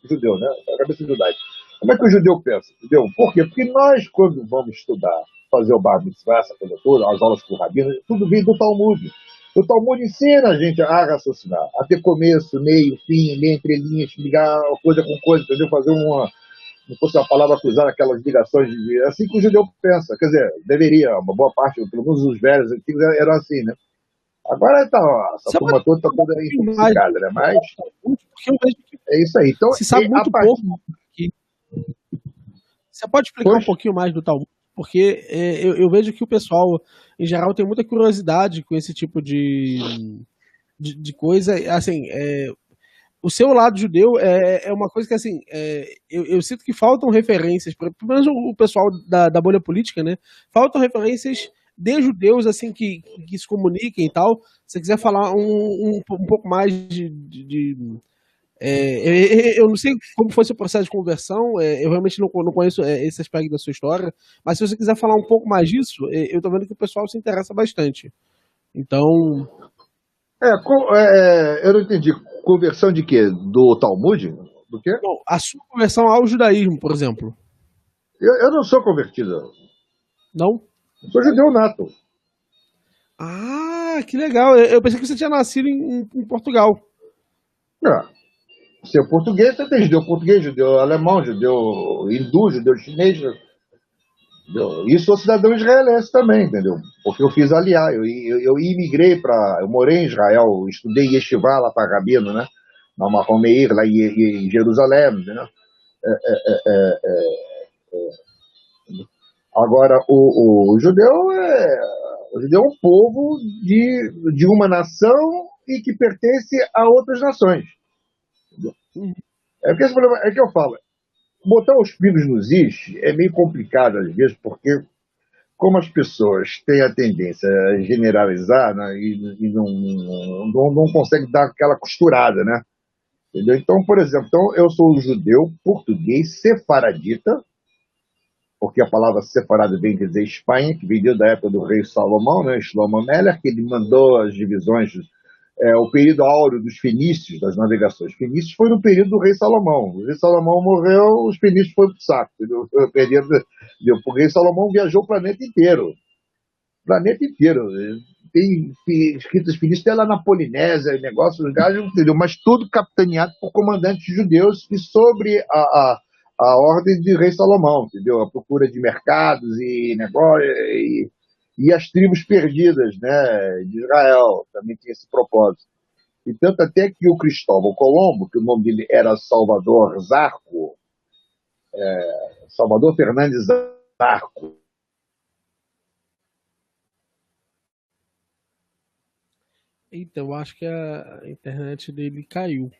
S3: judeu, né? A cabeça judaica. Como é que o judeu pensa? Entendeu? Por quê? Porque nós, quando vamos estudar, fazer o bar mitzvah, essa coisa toda, as aulas com o rabino, tudo vem do Talmud. O Talmud ensina a gente a raciocinar, a ter começo, meio, fim, ler entre linhas, ligar coisa com coisa, entendeu? Fazer não fosse uma palavra cruzada, aquelas ligações assim que o judeu pensa. Quer dizer, deveria, uma boa parte, pelo menos os velhos antigos eram assim, né? Agora essa turma toda está toda intoxicada, né? Mas é isso aí. Então,
S1: se sabe muito pouco. Você pode explicar um pouquinho mais do Talmud? Porque eu vejo que o pessoal, em geral, tem muita curiosidade com esse tipo de coisa. Assim, o seu lado judeu é uma coisa que, assim, eu sinto que faltam referências, pelo menos o pessoal da bolha política, né? Faltam referências de judeus assim que se comuniquem e tal. Se você quiser falar um pouco mais eu não sei como foi seu processo de conversão, eu realmente não conheço esse aspecto da sua história, mas se você quiser falar um pouco mais disso, eu tô vendo que o pessoal se interessa bastante. Então,
S3: Eu não entendi. Conversão de quê? Do Talmud? Do quê?
S1: bom, a sua conversão ao judaísmo, por exemplo,
S3: Eu não sou convertido.
S1: não?
S3: Eu sou judeu nato.
S1: Ah, que legal. Eu pensei que você tinha nascido em Portugal.
S3: Ah, se é português, você tem judeu português, judeu alemão, judeu hindu, judeu chinês. Entendeu? E sou cidadão israelense também, entendeu? Porque eu fiz aliar. Eu imigrei para. Eu morei em Israel, estudei Yeshiva lá para Rabino, né? Na Mahon Meir, lá em Jerusalém, entendeu? Agora, o judeu é um povo de uma nação e que pertence a outras nações. É que esse problema é que eu falo. Botar os pingos nos is é meio complicado às vezes, porque como as pessoas têm a tendência a generalizar, né, e não consegue dar aquela costurada, né? Entendeu? Então, por exemplo, então, eu sou judeu português sefaradita, porque a palavra separado vem dizer Espanha, que veio da época do rei Salomão, né, Shlomo Melech, que ele mandou as divisões, o período áureo dos fenícios, das navegações fenícias, foi no período do rei Salomão. O rei Salomão morreu, os fenícios foram para o saco. O rei Salomão viajou o planeta inteiro. O planeta inteiro. Tem escritas fenícias até lá na Polinésia, negócio, entendeu? Mas tudo capitaneado por comandantes judeus e sobre a ordem de rei Salomão, entendeu? A procura de mercados e negócio e as tribos perdidas, né, de Israel, também tinha esse propósito. E tanto até que o Cristóvão Colombo, que o nome dele era Salvador Zarco, Salvador Fernandes Zarco.
S1: Então, eu acho que a internet dele caiu.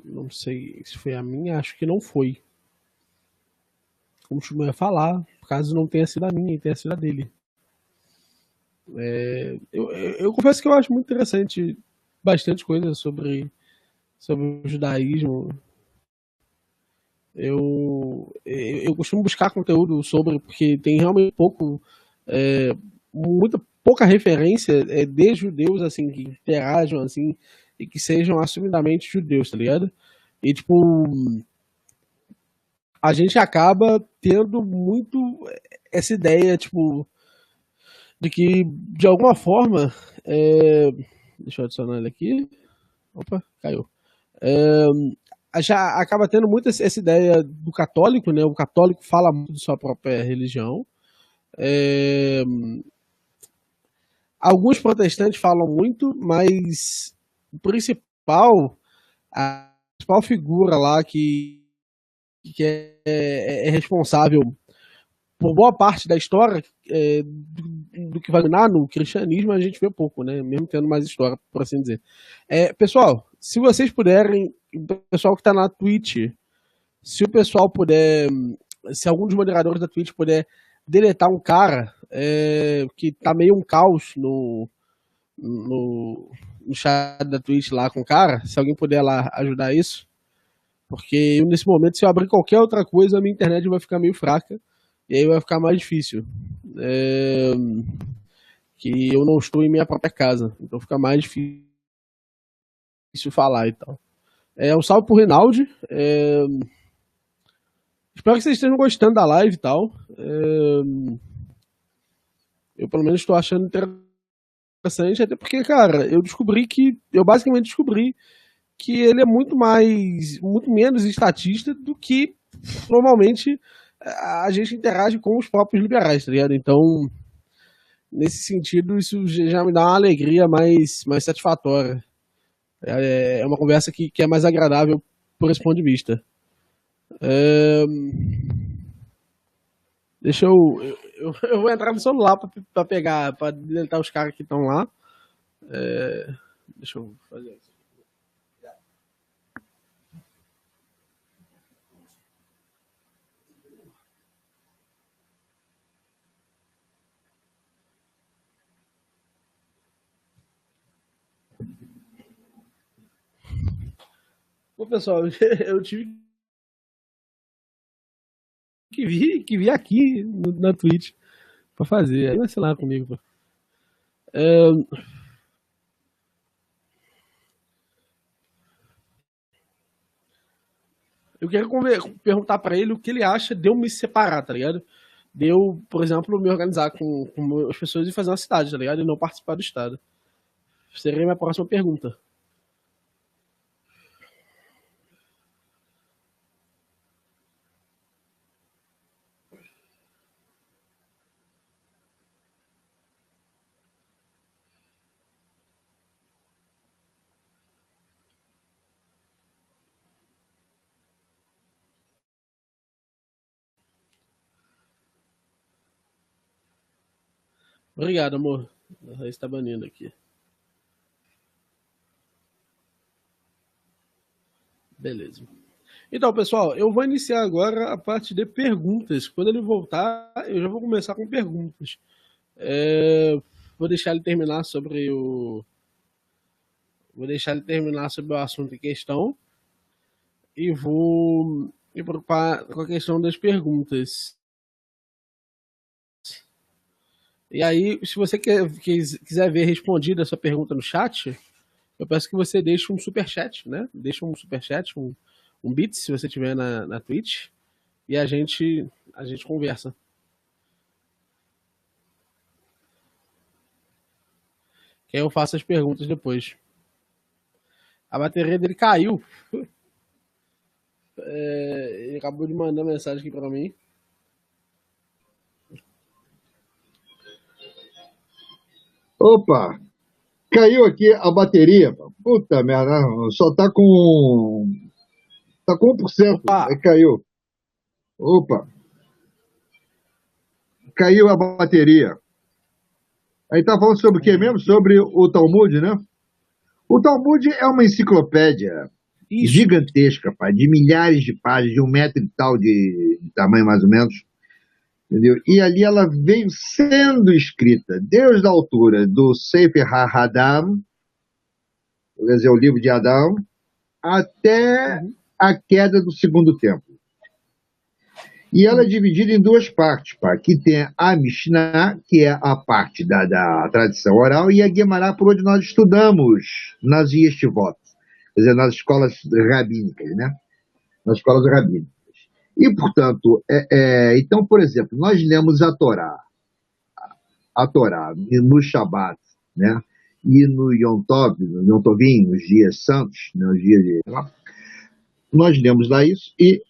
S1: Não sei se foi a minha, acho que não foi. Como eu ia falar, caso não tenha sido a minha e tenha sido a dele. Eu confesso que eu acho muito interessante bastante coisa sobre o judaísmo. Eu costumo buscar conteúdo sobre, porque tem realmente é, muita pouca referência de judeus assim que interajam assim e que sejam assumidamente judeus, tá ligado? E tipo, a gente acaba tendo muito essa ideia, tipo, de que de alguma forma, deixa eu adicionar ele aqui. Opa, caiu. É, já acaba tendo muito essa ideia do católico, né? O católico fala muito de sua própria religião. É, alguns protestantes falam muito, mas o principal, a principal figura lá que é responsável por boa parte da história do que vai dominar no cristianismo, a gente vê pouco, né? Mesmo tendo mais história, por assim dizer. Pessoal, se vocês puderem, o pessoal que está na Twitch, se o pessoal puder, se algum dos moderadores da Twitch puder deletar um cara que tá meio um caos no chat da Twitch lá com o cara, se alguém puder lá ajudar isso, porque eu, nesse momento, se eu abrir qualquer outra coisa, a minha internet vai ficar meio fraca e aí vai ficar mais difícil. Que eu não estou em minha própria casa, então fica mais difícil falar e tal. Um salve pro Rinaldi. Espero que vocês estejam gostando da live e tal. Eu, pelo menos, estou achando interessante, até porque, cara, eu basicamente descobri que ele é muito menos estatista do que normalmente a gente interage com os próprios liberais, tá ligado? Então, nesse sentido, isso já me dá uma alegria mais satisfatória. É uma conversa que é mais agradável por esse ponto de vista. Deixa eu vou entrar no celular pra pegar, pra deletar os caras que estão lá. Deixa eu fazer isso. Pô, pessoal, eu tive que vir aqui na Twitch pra fazer. Aí vai ser lá comigo, pô. Eu quero perguntar pra ele o que ele acha de eu me separar, tá ligado? De eu, por exemplo, me organizar com as pessoas e fazer uma cidade, tá ligado? E não participar do Estado. Seria a minha próxima pergunta. Obrigado, amor. A Raíssa tá banindo aqui. Beleza. Então, pessoal, eu vou iniciar agora a parte de perguntas. Quando ele voltar, eu já vou começar com perguntas. Vou deixar ele terminar sobre o. Vou deixar ele terminar sobre o assunto em questão e vou me preocupar com a questão das perguntas. E aí, se você quiser ver respondida a sua pergunta no chat, eu peço que você deixe um superchat, né? Deixa um superchat, um bit, se você tiver na Twitch, e a gente conversa. Que aí eu faço as perguntas depois. A bateria dele caiu. Ele acabou de mandar mensagem aqui pra mim.
S3: Opa, caiu aqui a bateria. Puta merda, só tá com 1%.
S1: Opa!
S3: Aí caiu. Opa, caiu a bateria. Aí tá falando sobre o que mesmo? Sobre o Talmud, né? O Talmud é uma enciclopédia
S1: Isso.
S3: gigantesca, pá, de milhares de páginas, de 1 metro e tal de tamanho mais ou menos. Entendeu? E ali ela veio sendo escrita desde a altura do Sefer HaAdam, quer dizer, o livro de Adão, até a queda do segundo templo. E ela é dividida em duas partes, pá, que tem a Mishnah, que é a parte da tradição oral, e a Guemará, por onde nós estudamos nas yeshivot, quer dizer, nas escolas rabínicas, né? Nas escolas rabínicas. E, portanto, então, por exemplo, nós lemos a Torá no Shabat, né? E no Yom Tov, no Yom Tovim, nos dias santos, né? Os dias de... Nós lemos lá isso e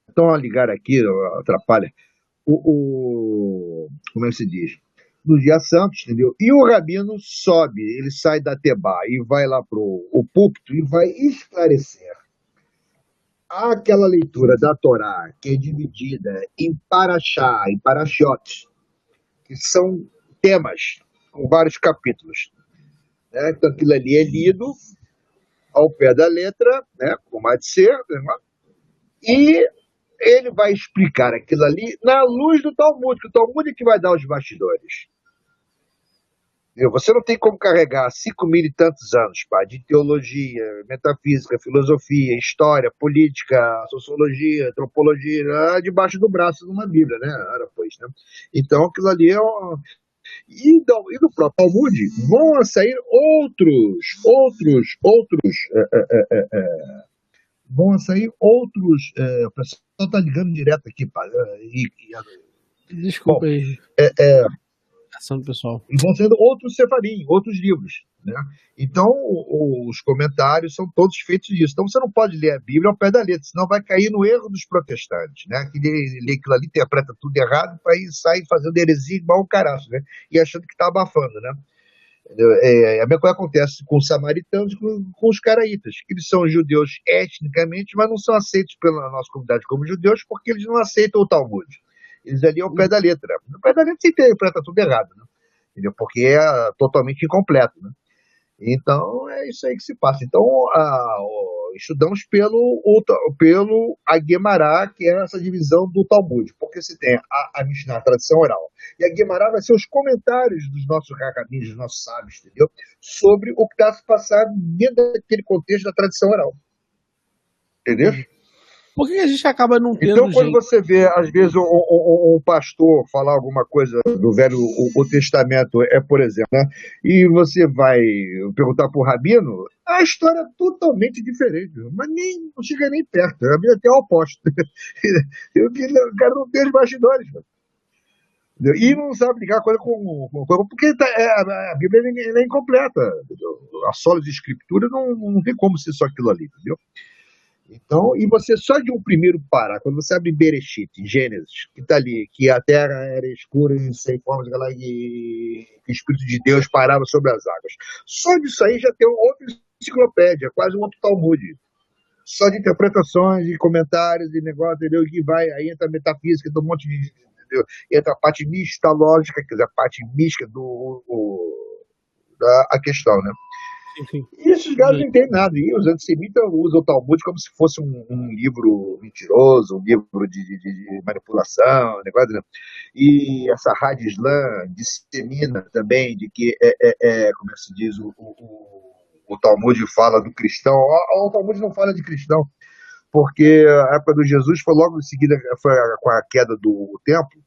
S3: estão a ligar aqui, atrapalha, como é que se diz? Nos dias santos, entendeu? E o rabino sobe, ele sai da Tebá e vai lá para o púlpito e vai esclarecer aquela leitura da Torá, que é dividida em Parashá, em Parashiot, que são temas, com vários capítulos. Né? Então, aquilo ali é lido ao pé da letra, né? Como há de ser, né? E ele vai explicar aquilo ali na luz do Talmud, que o Talmud é que vai dar os bastidores. Você não tem como carregar 5.000 e tantos anos, pá, de teologia, metafísica, filosofia, história, política, sociologia, antropologia, debaixo do braço numa Bíblia, né? Ora, pois, né? Então, aquilo ali é E no próprio Talmud vão sair vão sair outros. O pessoal está ligando direto aqui, pá.
S1: Desculpa
S3: Bom,
S1: aí. Ação do pessoal.
S3: E vão sendo outros sefarim, outros livros. Né? Então, os comentários são todos feitos disso. Então, você não pode ler a Bíblia ao pé da letra, senão vai cair no erro dos protestantes, né? Que lê aquilo ali, interpreta tudo errado, para ir sair fazendo heresia igual um caraço, né? E achando que está abafando, né? A mesma coisa acontece com os samaritanos e com os caraítas, que eles são judeus etnicamente, mas não são aceitos pela nossa comunidade como judeus, porque eles não aceitam o Talmud. Eles ali ao pé da letra. No pé da letra você interpreta tudo errado, né? Entendeu? Porque é totalmente incompleto, né? Então, é isso aí que se passa. Então, estudamos pelo a Guemará, que é essa divisão do Talmud, porque você tem a Mishnah, a tradição oral, e a Guemará vai ser os comentários dos nossos racabinos, dos nossos sábios, entendeu? Sobre o que está se passando dentro daquele contexto da tradição oral. Entendeu?
S1: Por que a gente acaba não tendo
S3: Então, quando
S1: gente?
S3: você vê, às vezes, um pastor falar alguma coisa do Velho o Testamento, por exemplo, né? E você vai perguntar para o rabino, a história é totalmente diferente, mas não chega nem perto, a Bíblia é até o oposto. O cara não tem os bastidores. E não sabe ligar a coisa com porque a Bíblia é incompleta. A sola de escritura não tem como ser só aquilo ali, entendeu? Então, e você só de um primeiro parar, quando você abre Bereshit, Gênesis, que está ali, que a terra era escura e sem formas, que o Espírito de Deus parava sobre as águas. Só disso aí já tem outra enciclopédia, quase um outro Talmud. Só de interpretações e comentários e negócio, entendeu? Que vai, aí entra a metafísica, entra um monte de. Entendeu? Entra a parte mística, lógica, quer dizer, a parte mística da questão, né?
S1: Sim.
S3: E esses caras não entendem nada. E os antissemitas usam o Talmud como se fosse um livro mentiroso, um livro de manipulação, negócio, né? E essa Rádio Islã dissemina também de que, como é que se diz, o Talmud fala do cristão. O Talmud não fala de cristão, porque a época do Jesus foi logo em seguida foi com a queda do templo.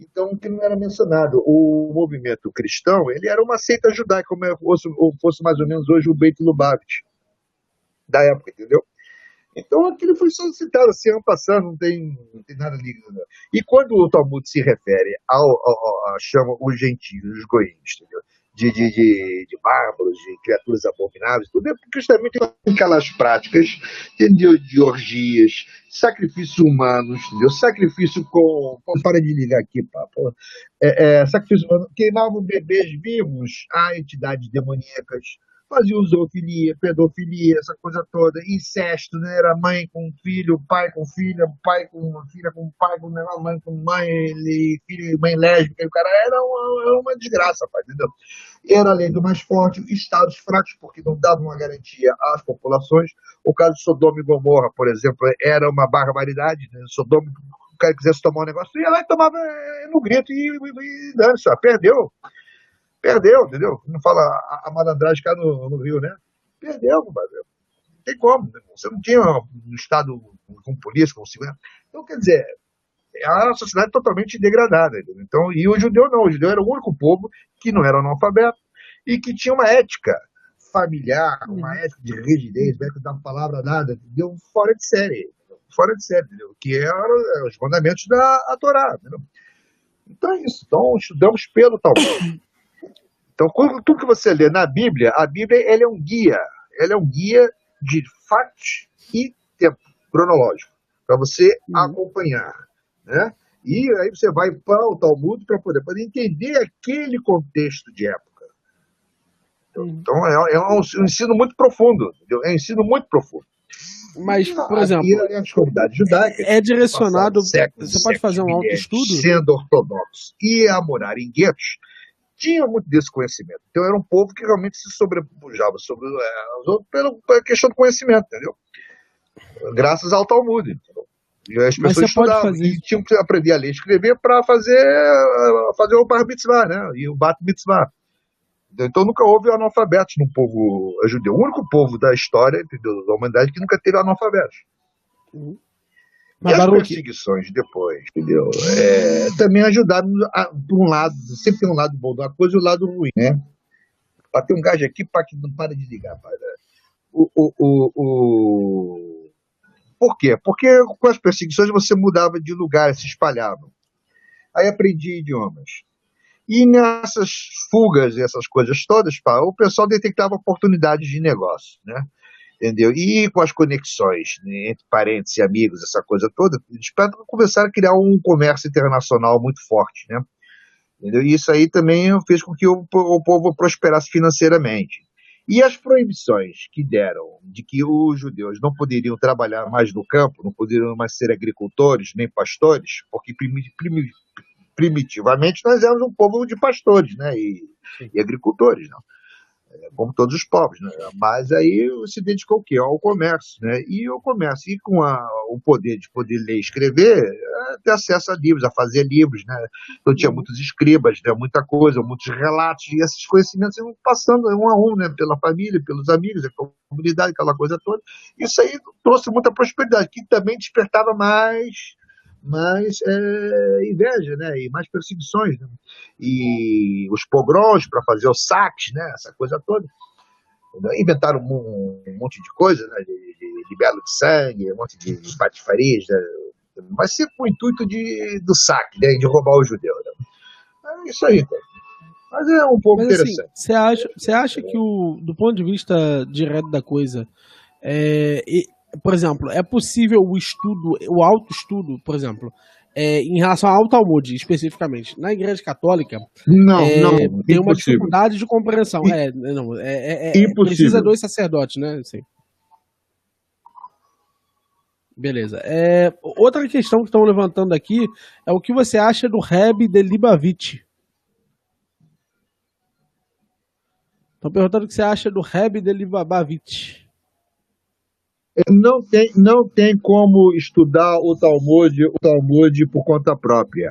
S3: Então, que não era mencionado. O movimento cristão, ele era uma seita judaica, como fosse mais ou menos hoje o Beit Lubavitch, da época, entendeu? Então, aquilo foi só citado assim, ano passado, não tem nada ligado. E quando o Talmud se refere chama os gentios, os goímos, entendeu? De bárbaros, de criaturas abomináveis, tudo é justamente aquelas práticas, entendeu? De orgias, sacrifícios humanos, entendeu? Sacrifício com. Para de ligar aqui, papo. Sacrifício humano, queimavam bebês vivos a entidades demoníacas, faziam zoofilia, pedofilia, essa coisa toda, incesto, né? Era mãe com filho, pai com filha, pai com filha com pai, mãe com mãe, filho, mãe lésbica, o cara era uma desgraça, pai, entendeu? Era a lei do mais forte, estados fracos, porque não davam uma garantia às populações. O caso de Sodoma e Gomorra, por exemplo, era uma barbaridade, né? Sodoma, o cara quisesse tomar um negócio, ia lá e tomava no grito e dane-se, perdeu, entendeu? Não fala a malandragem cá no Rio, né? Perdeu, compadre. Não tem como. Você não tinha um Estado com polícia, com segurança. Então, quer dizer, é uma sociedade totalmente degradada. Entendeu? Então, e o judeu não. O judeu era o único povo que não era analfabeto e que tinha uma ética familiar, uma ética de rigidez, não é que dá palavra nada, entendeu? Fora de série. Entendeu? Que eram os mandamentos da Torá. Entendeu? Então é isso. Então, estudamos pelo Talmud. Então, tudo que você lê na Bíblia, a Bíblia ela é um guia de fatos e tempo cronológico, para você acompanhar, né? E aí você vai para o Talmud para poder entender aquele contexto de época. Então, é um ensino muito profundo, entendeu? É um ensino muito profundo.
S1: Mas, por exemplo,
S3: e as comunidades judaicas
S1: é direcionado.
S3: séculos,
S1: você pode fazer um autoestudo?
S3: Sendo ortodoxos e a morar em guetos, tinha muito desse conhecimento. Então era um povo que realmente se sobrepujava sobre os outros pela questão do conhecimento, entendeu? Graças ao Talmud. Entendeu? E as pessoas estudavam e tinham que aprender a ler e escrever para fazer o Bar Mitzvah, né? E o Bat Mitzvah. Então nunca houve analfabetos no povo judeu. O único povo da história, entendeu, da humanidade que nunca teve analfabetos.
S1: Mas
S3: e as perseguições depois, entendeu? Também ajudaram por um lado, sempre tem um lado bom da coisa e o lado ruim, né? Tem um gás aqui que não para de ligar, pai. Por quê? Porque com as perseguições você mudava de lugar, se espalhava. Aí aprendia idiomas. E nessas fugas, essas coisas todas, o pessoal detectava oportunidades de negócio, né? Entendeu? E com as conexões, né, entre parentes e amigos, essa coisa toda, eles começaram a criar um comércio internacional muito forte, né? Entendeu? E isso aí também fez com que o povo prosperasse financeiramente. E as proibições que deram de que os judeus não poderiam trabalhar mais no campo, não poderiam mais ser agricultores nem pastores, porque primitivamente nós éramos um povo de pastores, né? E agricultores, não? como todos os povos, né? Mas aí se dedicou o quê? Ao comércio, né? E o comércio, e com o poder de poder ler e escrever, ter acesso a livros, a fazer livros, né? Então tinha muitos escribas, né? Muita coisa, muitos relatos, e esses conhecimentos iam passando um a um, né? Pela família, pelos amigos, a comunidade, aquela coisa toda. Isso aí trouxe muita prosperidade, que também despertava mais inveja, né? E mais perseguições, né? E os pogroms para fazer os saques, né? Essa coisa toda. Inventaram um monte de coisa, né? De libelo de sangue, um monte de patifarias, né? Mas sempre com o intuito do saque, né? De roubar o judeu. Né? É isso aí, então. Mas é um pouco
S1: Mas assim,
S3: interessante.
S1: você acha que do ponto de vista direto da coisa, por exemplo, é possível o estudo, o autoestudo, por exemplo, em relação ao Talmud, especificamente, na Igreja Católica,
S3: Não,
S1: tem uma
S3: impossível.
S1: dificuldade de compreensão.
S3: Impossível.
S1: Precisa dois sacerdotes, né? Assim. Beleza. Outra questão que estão levantando aqui é o que você acha do Rebbe de Libavitch. Estão perguntando o que você acha do Rebbe de Libavitch.
S3: Não tem como estudar o Talmud por conta própria.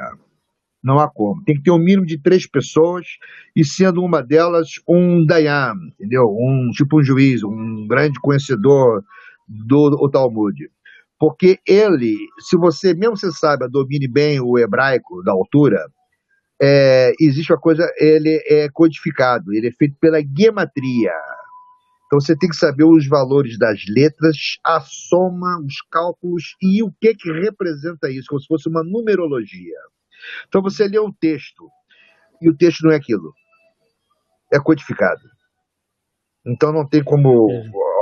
S3: Não há como. Tem que ter um mínimo de 3 pessoas, e sendo uma delas um Dayan, entendeu? Tipo um juiz, um grande conhecedor do Talmud. Porque ele, se você, mesmo você saiba, domine bem o hebraico da altura, existe uma coisa, ele é codificado, ele é feito pela gematria. Então você tem que saber os valores das letras, a soma, os cálculos e o que representa isso, como se fosse uma numerologia. Então você lê um texto e o texto não é aquilo, é codificado. Então não tem como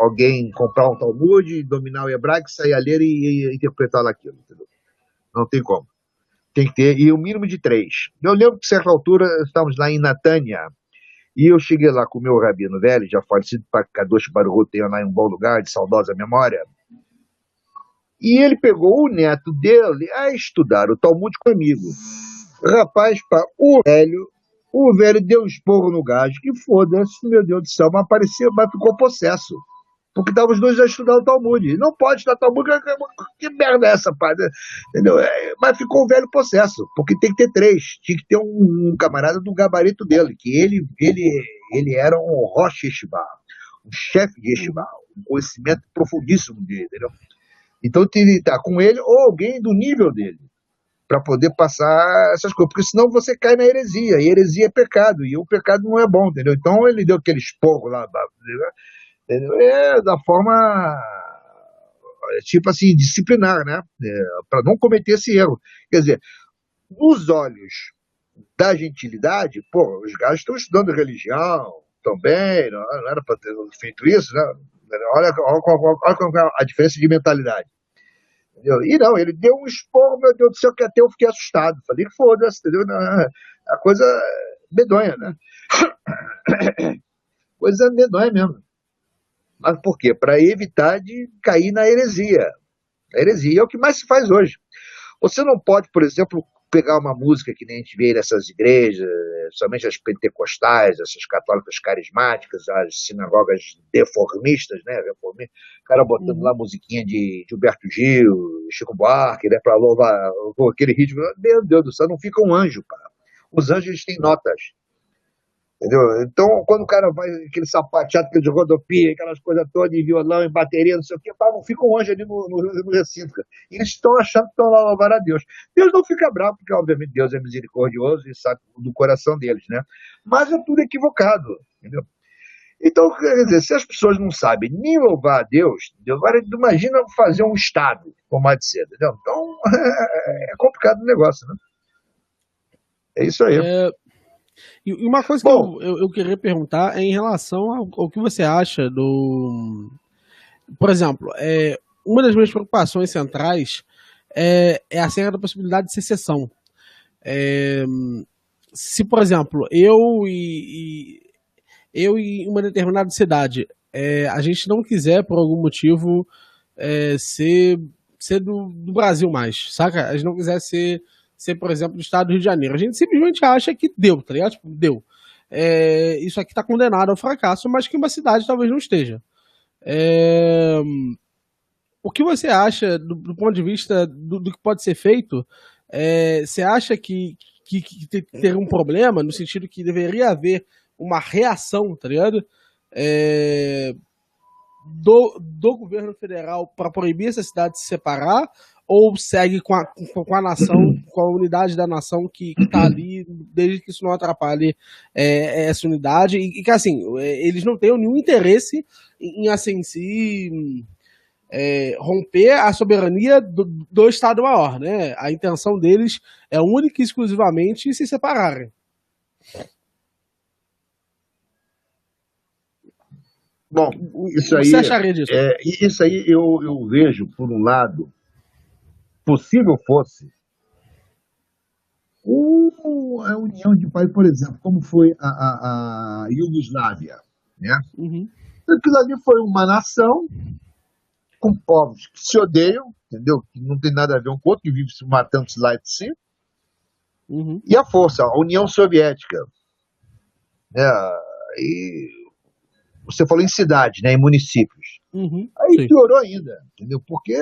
S3: alguém comprar um Talmud, dominar o hebraico, sair a ler e interpretar aquilo. Entendeu? Não tem como. Tem que ter, e o mínimo de 3. Eu lembro que, a certa altura, estávamos lá em Natânia, e eu cheguei lá com o meu rabino velho, já falecido, para Kadosh Baruch, tem lá em um bom lugar, de saudosa memória, e ele pegou o neto dele a estudar o Talmud comigo. Rapaz, o velho deu um esporro no gajo, que foda-se, meu Deus do céu, mas ficou possesso. Porque estavam os dois a estudar o Talmud. Não pode estudar Talmud, que merda é essa, pai? Entendeu? Mas ficou o velho possesso, porque tem que ter 3. Tinha que ter um camarada do gabarito dele, que ele era um Rosh Yeshiva, um chefe de Yeshiva, um conhecimento profundíssimo dele, entendeu? Então tem que estar com ele ou alguém do nível dele, para poder passar essas coisas, porque senão você cai na heresia, e heresia é pecado, e o pecado não é bom, entendeu? Então ele deu aquele esporro lá, entendeu? Da forma, tipo assim, disciplinar, né? Para não cometer esse erro. Quer dizer, nos olhos da gentilidade, pô, os caras estão estudando religião também, não era para ter feito isso, né? Olha a diferença de mentalidade. Entendeu? E não, ele deu um esporro, meu Deus do céu, que até eu fiquei assustado. Falei que foda-se, entendeu? A coisa medonha, né? Coisa medonha mesmo. Mas por quê? Para evitar de cair na heresia. A heresia é o que mais se faz hoje. Você não pode, por exemplo, pegar uma música que nem a gente vê nessas igrejas, somente as pentecostais, essas católicas carismáticas, as sinagogas deformistas, né? O cara botando lá musiquinha de Gilberto Gil, Chico Buarque, né? Para louvar aquele ritmo. Meu Deus do céu, não fica um anjo, cara. Os anjos eles têm notas. Entendeu? Então, quando o cara vai, aquele sapateado de rodopia, aquelas coisas todas, de violão, em bateria, não sei o quê, não fica um anjo ali no recinto. E eles estão achando que estão lá a louvar a Deus. Deus não fica bravo, porque obviamente Deus é misericordioso e sabe do coração deles, né? Mas é tudo equivocado, entendeu? Então, quer dizer, se as pessoas não sabem nem louvar a Deus, agora imagina fazer um Estado, como há de ser, entendeu? Então, é complicado o negócio, né? É isso aí.
S1: E uma coisa que eu queria perguntar é em relação ao que você acha do... Por exemplo, uma das minhas preocupações centrais é acerca da possibilidade de secessão. Se, por exemplo, eu e uma determinada cidade, a gente não quiser, por algum motivo, ser do Brasil mais, saca? A gente não quiser ser, por exemplo, do estado do Rio de Janeiro. A gente simplesmente acha que deu, tá ligado? Tipo, deu. isso aqui está condenado ao fracasso, mas que uma cidade talvez não esteja. É, o que você acha do ponto de vista do que pode ser feito? Você acha que teria um problema no sentido que deveria haver uma reação, tá ligado? Do governo federal para proibir essa cidade de se separar, ou segue com a nação, com a unidade da nação que está ali, desde que isso não atrapalhe essa unidade, e que assim, eles não tenham nenhum interesse em assim, romper a soberania do Estado Maior, né? A intenção deles é única e exclusivamente se separarem.
S3: Bom, isso aí,
S1: você acharia disso?
S3: Isso aí eu vejo, por um lado, possível fosse a união de países, por exemplo, como foi a Iugoslávia, né?
S1: Uhum.
S3: Aquilo ali foi uma nação com povos que se odeiam, entendeu? Que não tem nada a ver um com o outro, que vive se matando lá de si.
S1: Uhum.
S3: E a força, a União Soviética. Né? E você falou em cidades, né? Em municípios.
S1: Uhum.
S3: Aí
S1: Sim.
S3: piorou ainda, entendeu? Porque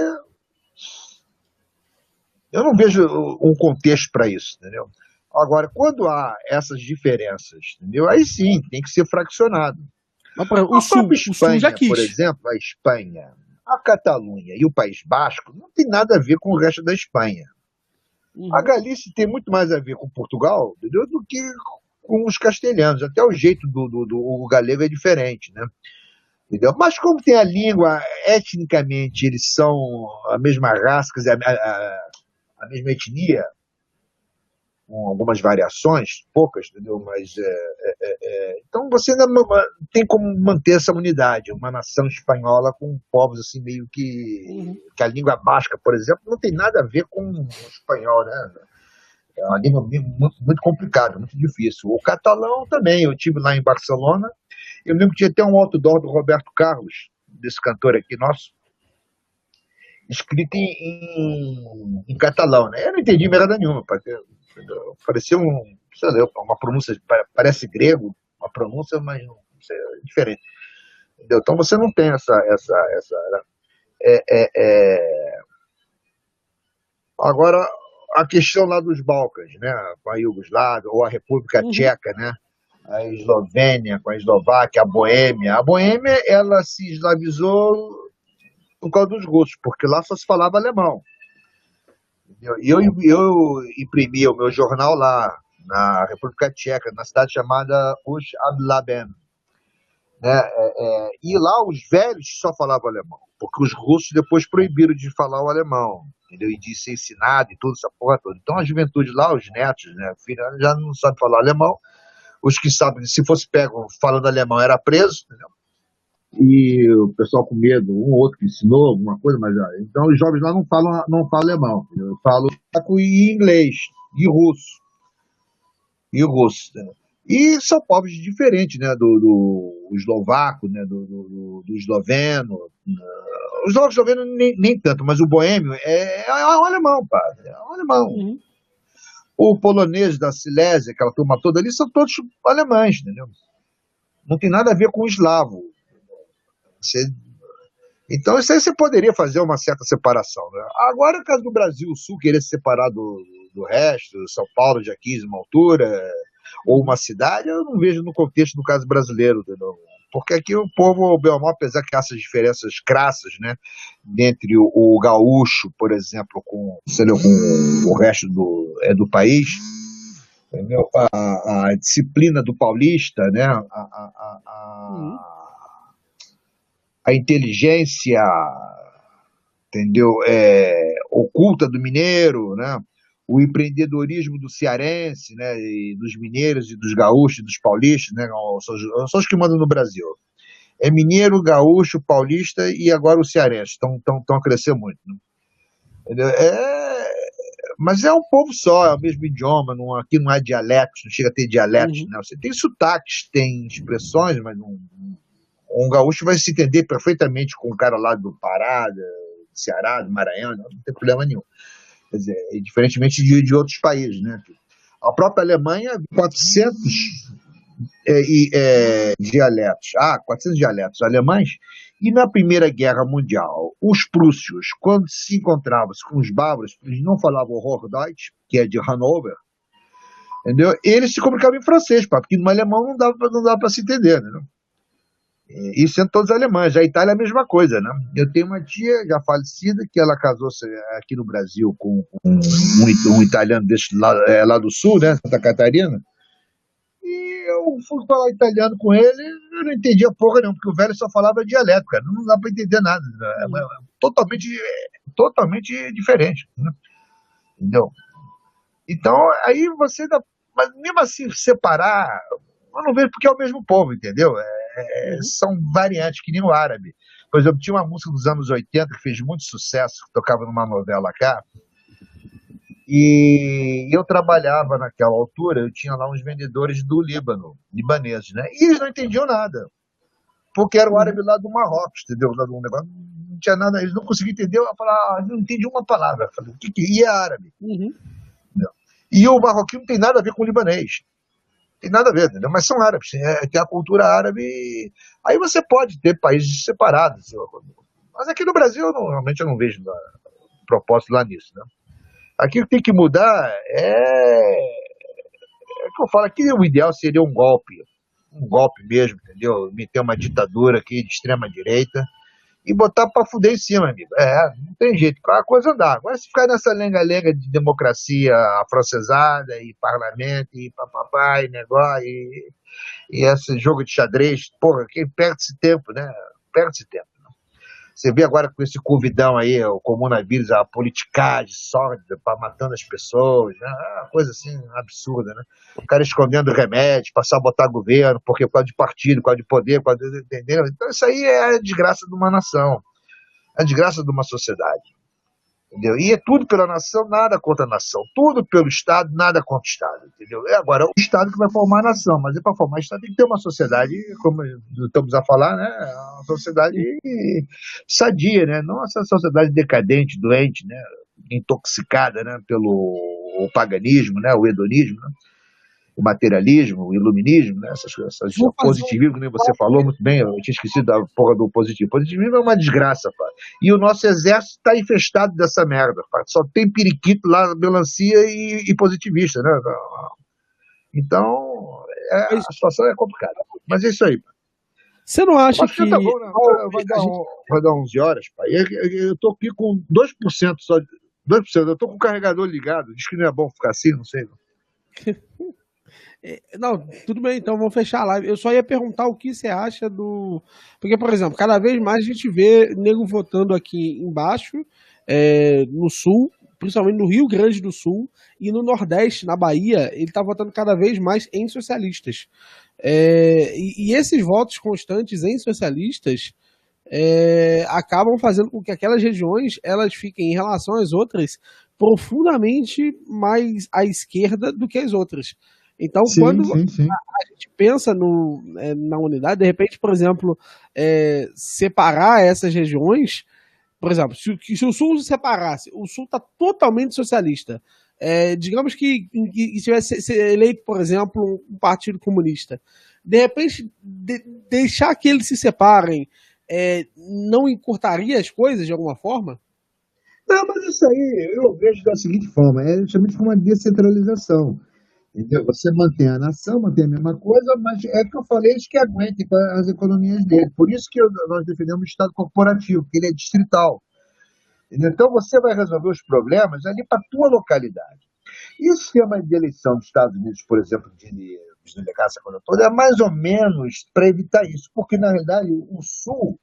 S3: eu não vejo um contexto para isso, entendeu? Agora, quando há essas diferenças, entendeu? Aí sim, tem que ser fraccionado.
S1: Mas, o Sul já quis.
S3: Por exemplo, a Espanha, a Catalunha e o País Basco não tem nada a ver com o resto da Espanha.
S1: Uhum.
S3: A Galícia tem muito mais a ver com Portugal, entendeu? Do que com os castelhanos. Até o jeito do galego é diferente, né? Entendeu? Mas como tem a língua, etnicamente eles são a mesma raça, quer dizer, a mesma etnia, com algumas variações, poucas, entendeu? Mas então você ainda tem como manter essa unidade, uma nação espanhola com povos assim meio que a língua basca, por exemplo, não tem nada a ver com o espanhol, né? É uma língua muito, muito complicada, muito difícil. O catalão também, eu tive lá em Barcelona, eu lembro que tinha até um outdoor do Roberto Carlos, desse cantor aqui nosso, escrito em catalão, né? Eu não entendi merda nenhuma, parecia sei lá, uma pronúncia, parece grego, uma pronúncia, mas não sei, é diferente. Entendeu? Então você não tem essa Agora, a questão lá dos Balcãs, né? Com a Iugoslávia, ou a República Tcheca, né? A Eslovênia, com a Eslováquia, a Boêmia. A Boêmia, ela se eslavizou por causa dos russos, porque lá só se falava alemão. E eu imprimi o meu jornal lá, na República Tcheca, na cidade chamada Ush-Ablaben. Né? E lá os velhos só falavam alemão, porque os russos depois proibiram de falar o alemão, entendeu? E de ser ensinado e tudo, essa porra toda. Então a juventude lá, os netos, né, filho, já não sabe falar alemão. Os que sabem, se fosse pego falando alemão, era preso, entendeu? E o pessoal com medo, um ou outro que ensinou alguma coisa, mas então os jovens lá não falam alemão, entendeu? Falam e inglês, e russo. Entendeu? E são povos diferentes, né? Do eslovaco, né? Do esloveno. Os eslovenos nem tanto, mas o boêmio é um alemão, pá. É um alemão.
S1: Uhum.
S3: O polonês da Silésia, aquela turma toda ali, são todos alemães, entendeu? Não tem nada a ver com o eslavo. Então, isso aí você poderia fazer uma certa separação, né? Agora, no caso do Brasil, o Sul querer se separar do resto, São Paulo já quis uma altura, ou uma cidade, eu não vejo no contexto do caso brasileiro, entendeu? Porque aqui o povo, apesar que há essas diferenças crassas, né, entre o gaúcho, por exemplo, com o resto do país, entendeu? A disciplina do paulista, né, a inteligência, entendeu? Oculta do mineiro, né? O empreendedorismo do cearense, né? E dos mineiros e dos gaúchos e dos paulistas, né? São os que mandam no Brasil. É mineiro, gaúcho, paulista e agora o cearense. Estão a crescer muito, né? Entendeu? Mas é um povo só, é o mesmo idioma, aqui não há dialetos, não chega a ter dialetos, né? Você tem sotaques, tem expressões, mas não. Um gaúcho vai se entender perfeitamente com o cara lá do Pará, do Ceará, do Maranhão, não tem problema nenhum. Quer dizer, diferentemente de outros países, né? A própria Alemanha, 400
S2: dialetos, 400 dialetos alemães, e na Primeira Guerra Mundial, os prússios, quando se encontravam com os bárbaros, eles não falavam Hochdeutsch, que é de Hanover, entendeu? Eles se comunicavam em francês, porque no alemão não dava para se entender, né? E sendo todos alemães. A Itália é a mesma coisa, né? Eu tenho uma tia já falecida que ela casou-se aqui no Brasil com um italiano desse lá do sul, né? Santa Catarina. E eu fui falar italiano com ele, eu não entendia porra nenhuma, porque o velho só falava dialeto, cara. Não dá para entender nada. É totalmente diferente, né? Entendeu? Então, aí você dá. Mas mesmo assim, separar, eu não vejo porque é o mesmo povo, entendeu? São variantes, que nem o árabe. Por exemplo, tinha uma música dos anos 80 que fez muito sucesso, que tocava numa novela cá, e eu trabalhava naquela altura, eu tinha lá uns vendedores do Líbano, libaneses, né? E eles não entendiam nada, porque era o árabe lá do Marrocos, entendeu? Lá do negócio, não tinha nada, eles não conseguiam entender, eu falava, não entendi uma palavra. Eu falei, o que é? E é árabe. E o marroquino não tem nada a ver com o libanês. Tem nada a ver, entendeu? Mas são árabes, tem a cultura árabe. Aí você pode ter países separados. Mas aqui no Brasil, realmente, eu não vejo propósito lá nisso, né? Aqui o que tem que mudar é que eu falo, aqui o ideal seria um golpe mesmo, entendeu? Meter uma ditadura aqui de extrema direita e botar pra fuder em cima, amigo. Não tem jeito, a coisa andar. Agora, se ficar nessa lenga-lenga de democracia afrancesada e parlamento e papapá e negócio e esse jogo de xadrez, porra, quem perde-se tempo, né? Perde-se tempo. Você vê agora com esse covidão aí, o coronavírus, a politicagem sórdida, matando as pessoas, né? Uma coisa assim absurda, né? O cara escondendo remédio, passar a botar governo, porque por causa de partido, por causa de poder, por causa de, entendeu? Então isso aí é a desgraça de uma nação, é a desgraça de uma sociedade. Entendeu? E é tudo pela nação, nada contra a nação. Tudo pelo Estado, nada contra o Estado. Entendeu? É agora o Estado que vai formar a nação, mas para formar o Estado tem que ter uma sociedade, como estamos a falar, né? Uma sociedade sadia, né? Não essa sociedade decadente, doente, né? Intoxicada, né? Pelo paganismo, né? O hedonismo, né? O materialismo, o iluminismo, né? Essas positivismo, que nem você falou muito bem, eu tinha esquecido da porra do positivo. Positivismo é uma desgraça, pá. E o nosso exército está infestado dessa merda, pá. Só tem periquito lá, melancia e positivista, né? Então, a situação é complicada. Mas é isso aí, pá.
S1: Você não acha que...
S2: Tá bom, né? Vai dar 11 horas, pá. Eu tô aqui com 2% só. 2%. Eu tô com o carregador ligado. Diz que não é bom ficar assim, não sei.
S1: Não, tudo bem, então vamos fechar a live. Eu só ia perguntar o que você acha do... Porque, por exemplo, cada vez mais a gente vê nego votando aqui embaixo, no Sul, principalmente no Rio Grande do Sul, e no Nordeste, na Bahia, ele está votando cada vez mais em socialistas. E esses votos constantes em socialistas acabam fazendo com que aquelas regiões elas fiquem, em relação às outras, profundamente mais à esquerda do que as outras. Então, quando a gente pensa na unidade, de repente, por exemplo, separar essas regiões, por exemplo, se o Sul se separasse, o Sul está totalmente socialista. Digamos que tivesse eleito, por exemplo, um partido comunista. De repente, deixar que eles se separem não encurtaria as coisas de alguma forma?
S2: Não, mas isso aí eu vejo da seguinte forma, justamente como uma descentralização. Entendeu? Você mantém a nação, mantém a mesma coisa, mas é que eu falei, eles que aguentem as economias dele. Por isso que nós defendemos o Estado corporativo, porque ele é distrital. Entendeu? Então você vai resolver os problemas ali para a tua localidade. E o sistema de eleição dos Estados Unidos, por exemplo, de delegacia toda, é mais ou menos para evitar isso, porque na realidade o Sul,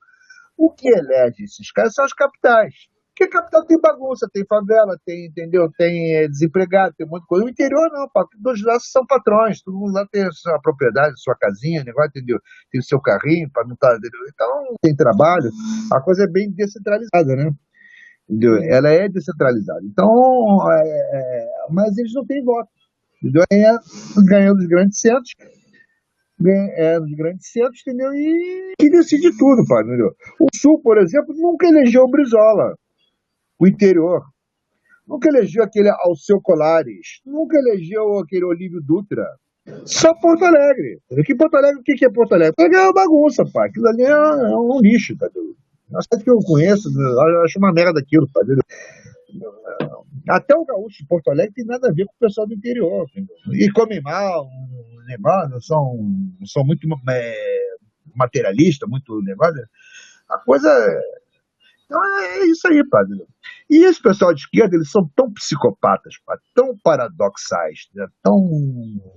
S2: o que elege esses caras são as capitais. Porque a capital tem bagunça, tem favela, entendeu? Tem desempregado, tem muita coisa. O interior não, pá, todos lá são patrões, todo mundo lá tem a sua propriedade, a sua casinha, negócio, entendeu? Tem o seu carrinho para não estar. Então, tem trabalho, a coisa é bem descentralizada, né? Entendeu? Ela é descentralizada. Então, mas eles não têm voto. Entendeu? Ganhando os grandes centros, entendeu? E que decide tudo, pá, entendeu? O Sul, por exemplo, nunca elegeu o Brizola. O interior. Nunca elegeu aquele Alceu Colares. Nunca elegeu aquele Olívio Dutra.
S3: Só Porto Alegre. Aqui em Porto Alegre, o que é Porto Alegre? Porto Alegre é uma bagunça, pá. Aquilo ali é um lixo, tá ligado? Na cidade que eu conheço, eu acho uma merda aquilo, tá ligado? Até o gaúcho de Porto Alegre tem nada a ver com o pessoal do interior. Entendeu? E comem mal, não são muito materialista, muito negócio. A coisa. Então é isso aí, padre. E esse pessoal de esquerda, eles são tão psicopatas, pá, tão paradoxais, né, tão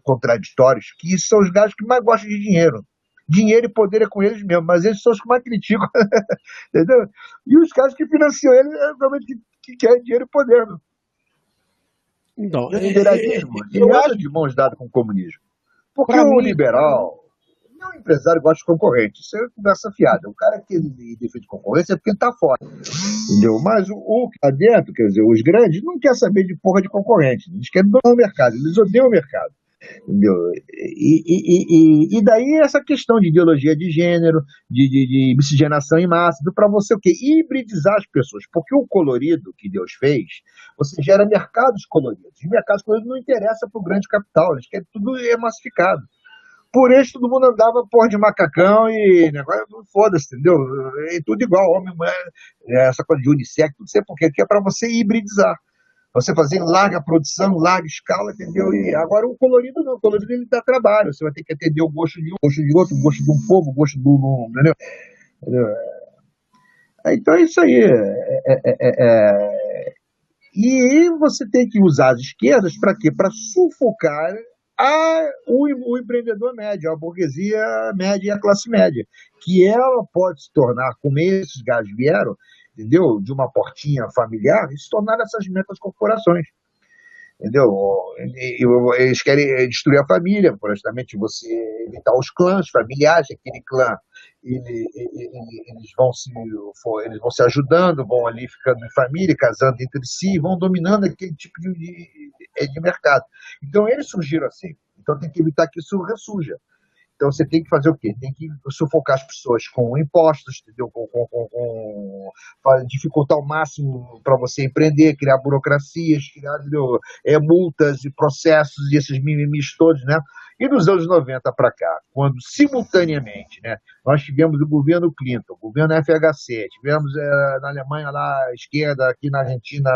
S3: contraditórios, que são os gajos que mais gostam de dinheiro. Dinheiro e poder é com eles mesmo, mas eles são os que mais criticam. Entendeu? E os caras que financiam eles é realmente que querem dinheiro e poder. Né?
S1: Então,
S3: E o liberalismo
S1: eu
S3: anda
S1: acho
S3: de mãos dadas com o comunismo. Porque
S1: para
S3: o
S1: mim,
S3: liberal, não, o empresário gosta de concorrente. Isso é conversa fiada. O cara que defende concorrência é porque ele tá fora. Entendeu? Mas o que tá dentro, quer dizer, os grandes, não quer saber de porra de concorrente. Eles querem dominar o mercado. Eles odeiam o mercado. Entendeu? E daí essa questão de ideologia de gênero, de miscigenação em massa, para você o quê? Hibridizar as pessoas. Porque o colorido que Deus fez, você gera mercados coloridos. E mercados coloridos não interessa para o grande capital, eles querem tudo massificado. Por isso todo mundo andava porra de macacão e negócio, foda-se, entendeu? E tudo igual, homem, mulher, essa coisa de unissex, não sei por quê, que é para você hibridizar. Você fazer em larga produção, larga escala, entendeu? E agora o colorido não, o colorido ele dá trabalho, você vai ter que atender o gosto de um, o gosto de outro, o gosto de um povo, o gosto do. Entendeu? Então é isso aí. E você tem que usar as esquerdas para quê? Para sufocar o empreendedor médio, a burguesia média e a classe média, que ela pode se tornar, como esses gajos vieram, entendeu? De uma portinha familiar, e se tornar essas metas corporações. Entendeu? Eles querem destruir a família, justamente você evitar os clãs familiares, aquele clã, eles vão se ajudando, vão ali ficando em família, casando entre si, vão dominando aquele tipo de mercado. Então eles surgiram assim. Então tem que evitar que isso ressurja. Então você tem que fazer o quê? Tem que sufocar as pessoas com impostos, entendeu? Dificultar ao máximo para você empreender, criar burocracias, criar multas e processos e esses mimimis todos, né? E dos anos 90 para cá, quando simultaneamente, né, nós tivemos o governo Clinton, o governo FHC, tivemos na Alemanha lá à esquerda, aqui na Argentina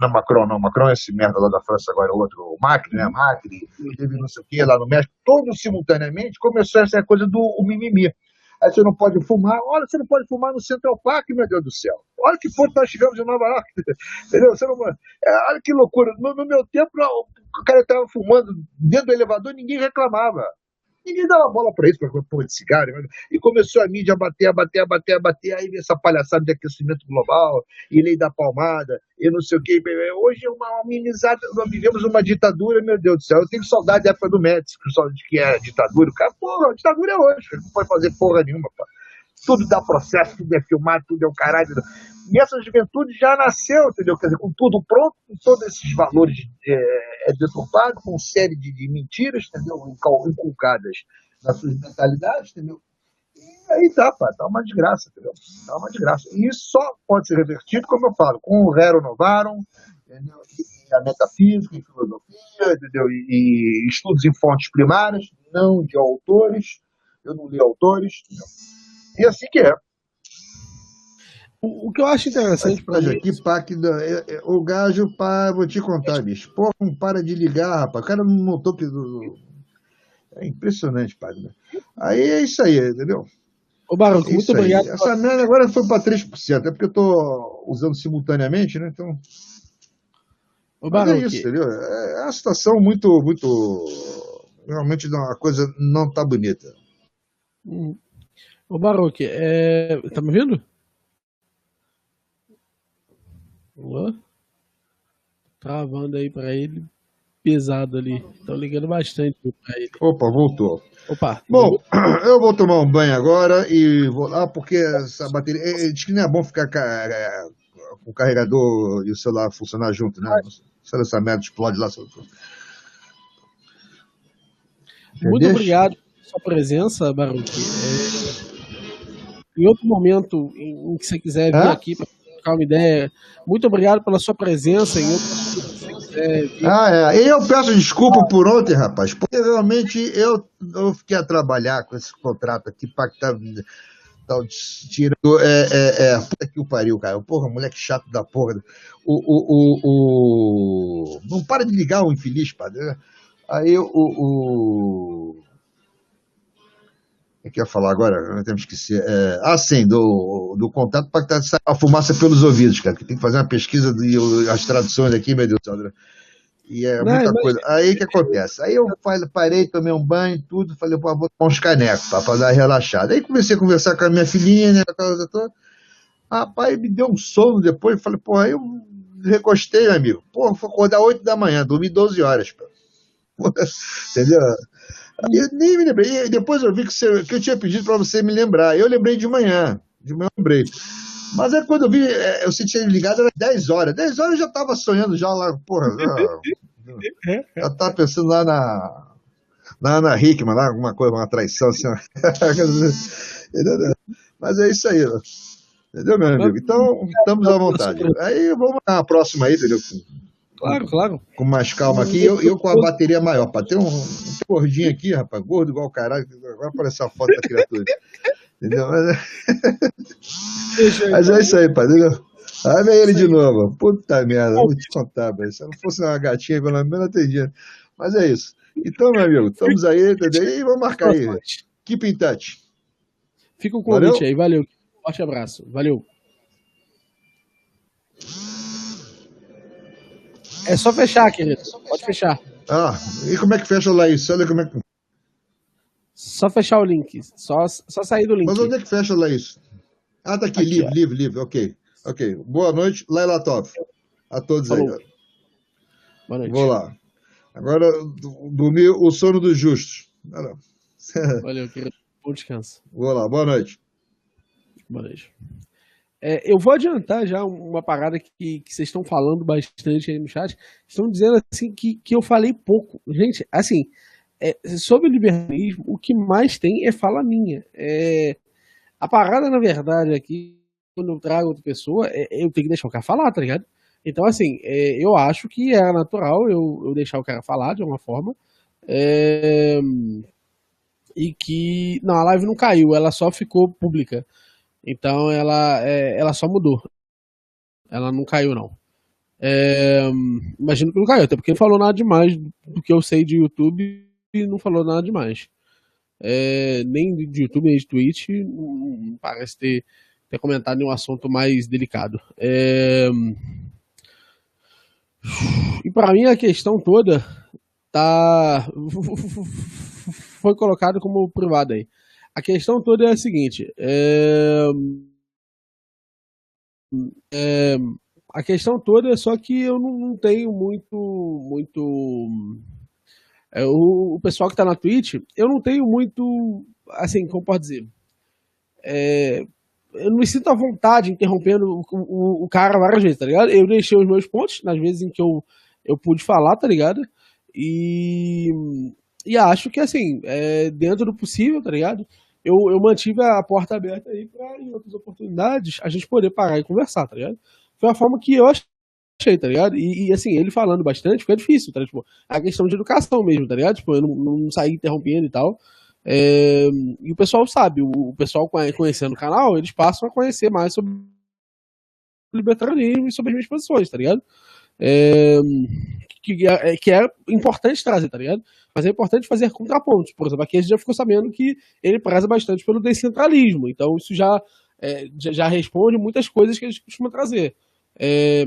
S3: Macron é esse merda lá da França agora, o outro, o Macri, né? Macri, teve não sei o que lá no México, todos simultaneamente começou essa coisa do mimimi. Aí você não pode fumar, olha, você não pode fumar no Central Park, meu Deus do céu. Olha que ponto nós chegamos em Nova York, entendeu? Olha que loucura. No meu tempo, o cara estava fumando dentro do elevador e ninguém reclamava. Ninguém dava bola para isso, para porra de cigarro. E começou a mídia a bater, aí veio essa palhaçada de aquecimento global, e lei da palmada, e não sei o quê. Hoje é uma minimizada, nós vivemos uma ditadura, meu Deus do céu. Eu tenho saudade da época do Médici, que o pessoal diz que era ditadura. O cara, porra, a ditadura é hoje, não pode fazer porra nenhuma, pá. Tudo dá processo, tudo é filmado, tudo é o caralho. E essa juventude já nasceu, entendeu? Quer dizer, com tudo pronto, com todos esses valores deturpados, com uma série de mentiras, entendeu? Inculcadas nas suas mentalidades, entendeu? E aí tá uma desgraça, entendeu? Tá uma desgraça. E isso só pode ser revertido, como eu falo, com o Rerum Novarum, entendeu? E a metafísica, e filosofia, entendeu? E estudos em fontes primárias, não de autores. Eu não li autores, entendeu? E assim que é.
S1: O que eu acho interessante para mim.
S3: Aqui, pá, o gajo, pá, vou te contar, bicho. Porra, não para de ligar, rapaz. O cara não notou que. É impressionante, pá. Aí é isso aí, entendeu?
S1: Ô, Baroque, muito obrigado.
S3: Essa merda agora foi para 3%. É porque eu tô usando simultaneamente, né? Então.
S1: Ô, Baroque,
S3: é isso, entendeu? É uma situação muito. Realmente a coisa não tá bonita.
S1: Ô, Baroque, tá me ouvindo? Olá? Travando aí pra ele, pesado ali. Estão ligando bastante pra ele.
S3: Opa, voltou.
S1: Opa.
S3: Bom, eu vou tomar um banho agora e vou lá, porque essa bateria. Diz que não é bom ficar com o carregador e o celular funcionar junto, né? Se essa merda explode lá.
S1: Muito obrigado pela sua presença, Baruque. Em outro momento em que você quiser vir aqui para trocar uma ideia, muito obrigado pela sua presença. Em outro momento, se você
S2: E eu peço desculpa por ontem, rapaz, porque realmente eu fiquei a trabalhar com esse contrato aqui, pactado, tal, tirando. Puta que o pariu, cara. Porra, moleque chato da porra. Não para de ligar o infeliz, padre. Aí o que eu ia falar agora? Nós temos que esquecer. Sim, do contato para que sair a fumaça pelos ouvidos, cara. Que tem que fazer uma pesquisa as traduções aqui, meu Deus do céu. E é muita coisa. Aí o que acontece? Aí eu parei, tomei um banho, tudo, falei, pô, vou tomar uns canecos pra dar uma relaxada. Aí comecei a conversar com a minha filhinha, né? Rapaz, me deu um sono depois, falei, pô, aí eu recostei, amigo. Pô, vou acordar 8 da manhã, dormi 12 horas, pô. Entendeu? Aí eu nem me lembrei. E depois eu vi que eu tinha pedido para você me lembrar. Eu lembrei de manhã eu lembrei. Mas aí quando eu vi, eu senti ele ligado, era 10 horas. 10 horas eu já estava sonhando já lá, porra. Já estava pensando lá na Ana Hickman, lá, alguma coisa, uma traição, assim. Mas é isso aí, entendeu, meu amigo? Então, estamos à vontade. Aí vamos na próxima aí, entendeu?
S1: Claro.
S2: Com mais calma aqui, eu com a bateria maior, para ter um gordinho aqui, rapaz, gordo igual o caralho, agora aparece a foto da criatura. Entendeu? Mas é isso aí, pai. Aí vem ele de novo. Puta merda, vou te contar, velho. Se eu não fosse uma gatinha, pelo menos eu atendia. Mas é isso. Então, meu amigo, estamos aí, entendeu? E vamos marcar aí. Keep in touch.
S1: Fica o convite aí, valeu. Forte abraço, valeu. É só fechar, querido. Pode fechar.
S2: E como é que fecha lá isso? Olha como é que...
S1: Só fechar o link. Só sair do link.
S2: Mas onde é que fecha lá isso? Tá aqui, livre. Ok. Boa noite, Laila Top. A todos aí.
S1: Boa noite.
S2: Vou lá. Agora, dormir o sono dos justos.
S1: Valeu, querido. Bom descanso.
S2: Vou lá, boa noite.
S1: Boa noite. Eu vou adiantar já uma parada que vocês estão falando bastante aí no chat. Estão dizendo assim que eu falei pouco. Gente, assim, sobre o liberalismo, o que mais tem é fala minha. A parada, na verdade, aqui, quando eu trago outra pessoa, eu tenho que deixar o cara falar, tá ligado? Então, assim, eu acho que era natural eu deixar o cara falar de alguma forma. E que. Não, a live não caiu, ela só ficou pública. Então ela só mudou. Ela não caiu, não. Imagino que não caiu, até porque não falou nada demais do que eu sei de YouTube e não falou nada demais. Nem de YouTube, nem de Twitch, não parece ter comentado nenhum assunto mais delicado. E para mim a questão toda foi colocada como privada aí. A questão toda é a seguinte, a questão toda é só que eu não tenho muito o pessoal que tá na Twitch, eu não tenho muito, assim, como pode dizer, eu não me sinto à vontade interrompendo o cara várias vezes, tá ligado? Eu deixei os meus pontos nas vezes em que eu pude falar, tá ligado? E acho que, assim, dentro do possível, tá ligado? Eu mantive a porta aberta aí pra, em outras oportunidades, a gente poder parar e conversar, tá ligado? Foi a forma que eu achei, tá ligado? E assim, ele falando bastante, fica difícil, tá ligado? Tipo, a questão de educação mesmo, tá ligado? Tipo, eu não saí interrompendo e tal. E o pessoal sabe, o pessoal conhecendo o canal, eles passam a conhecer mais sobre o libertarianismo e sobre as minhas posições, tá ligado? Que é importante trazer, tá ligado? Mas é importante fazer contrapontos. Por exemplo, aqui a gente já ficou sabendo que ele preza bastante pelo descentralismo, então isso já responde muitas coisas que a gente costuma trazer.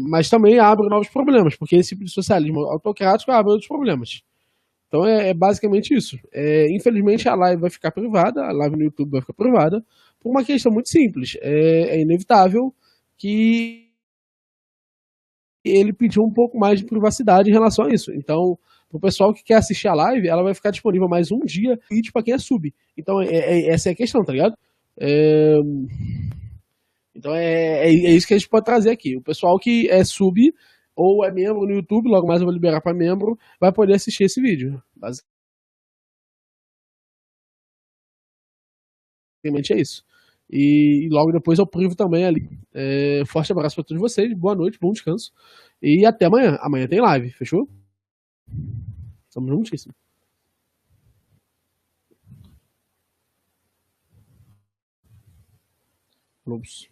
S1: Mas também abre novos problemas, porque esse tipo de socialismo autocrático abre outros problemas. Então é basicamente isso. Infelizmente a live vai ficar privada, a live no YouTube vai ficar privada, por uma questão muito simples. É inevitável que ele pediu um pouco mais de privacidade em relação a isso. Então, pro pessoal que quer assistir a live, ela vai ficar disponível mais um dia e para quem é sub. Então, essa é a questão, tá ligado? Então, é isso que a gente pode trazer aqui. O pessoal que é sub ou é membro no YouTube, logo mais eu vou liberar para membro, vai poder assistir esse vídeo. Basicamente é isso. E logo depois eu privo também ali. Forte abraço para todos vocês, boa noite, bom descanso. E até amanhã. Amanhã tem live, fechou? Tamo juntíssimo. Vamos.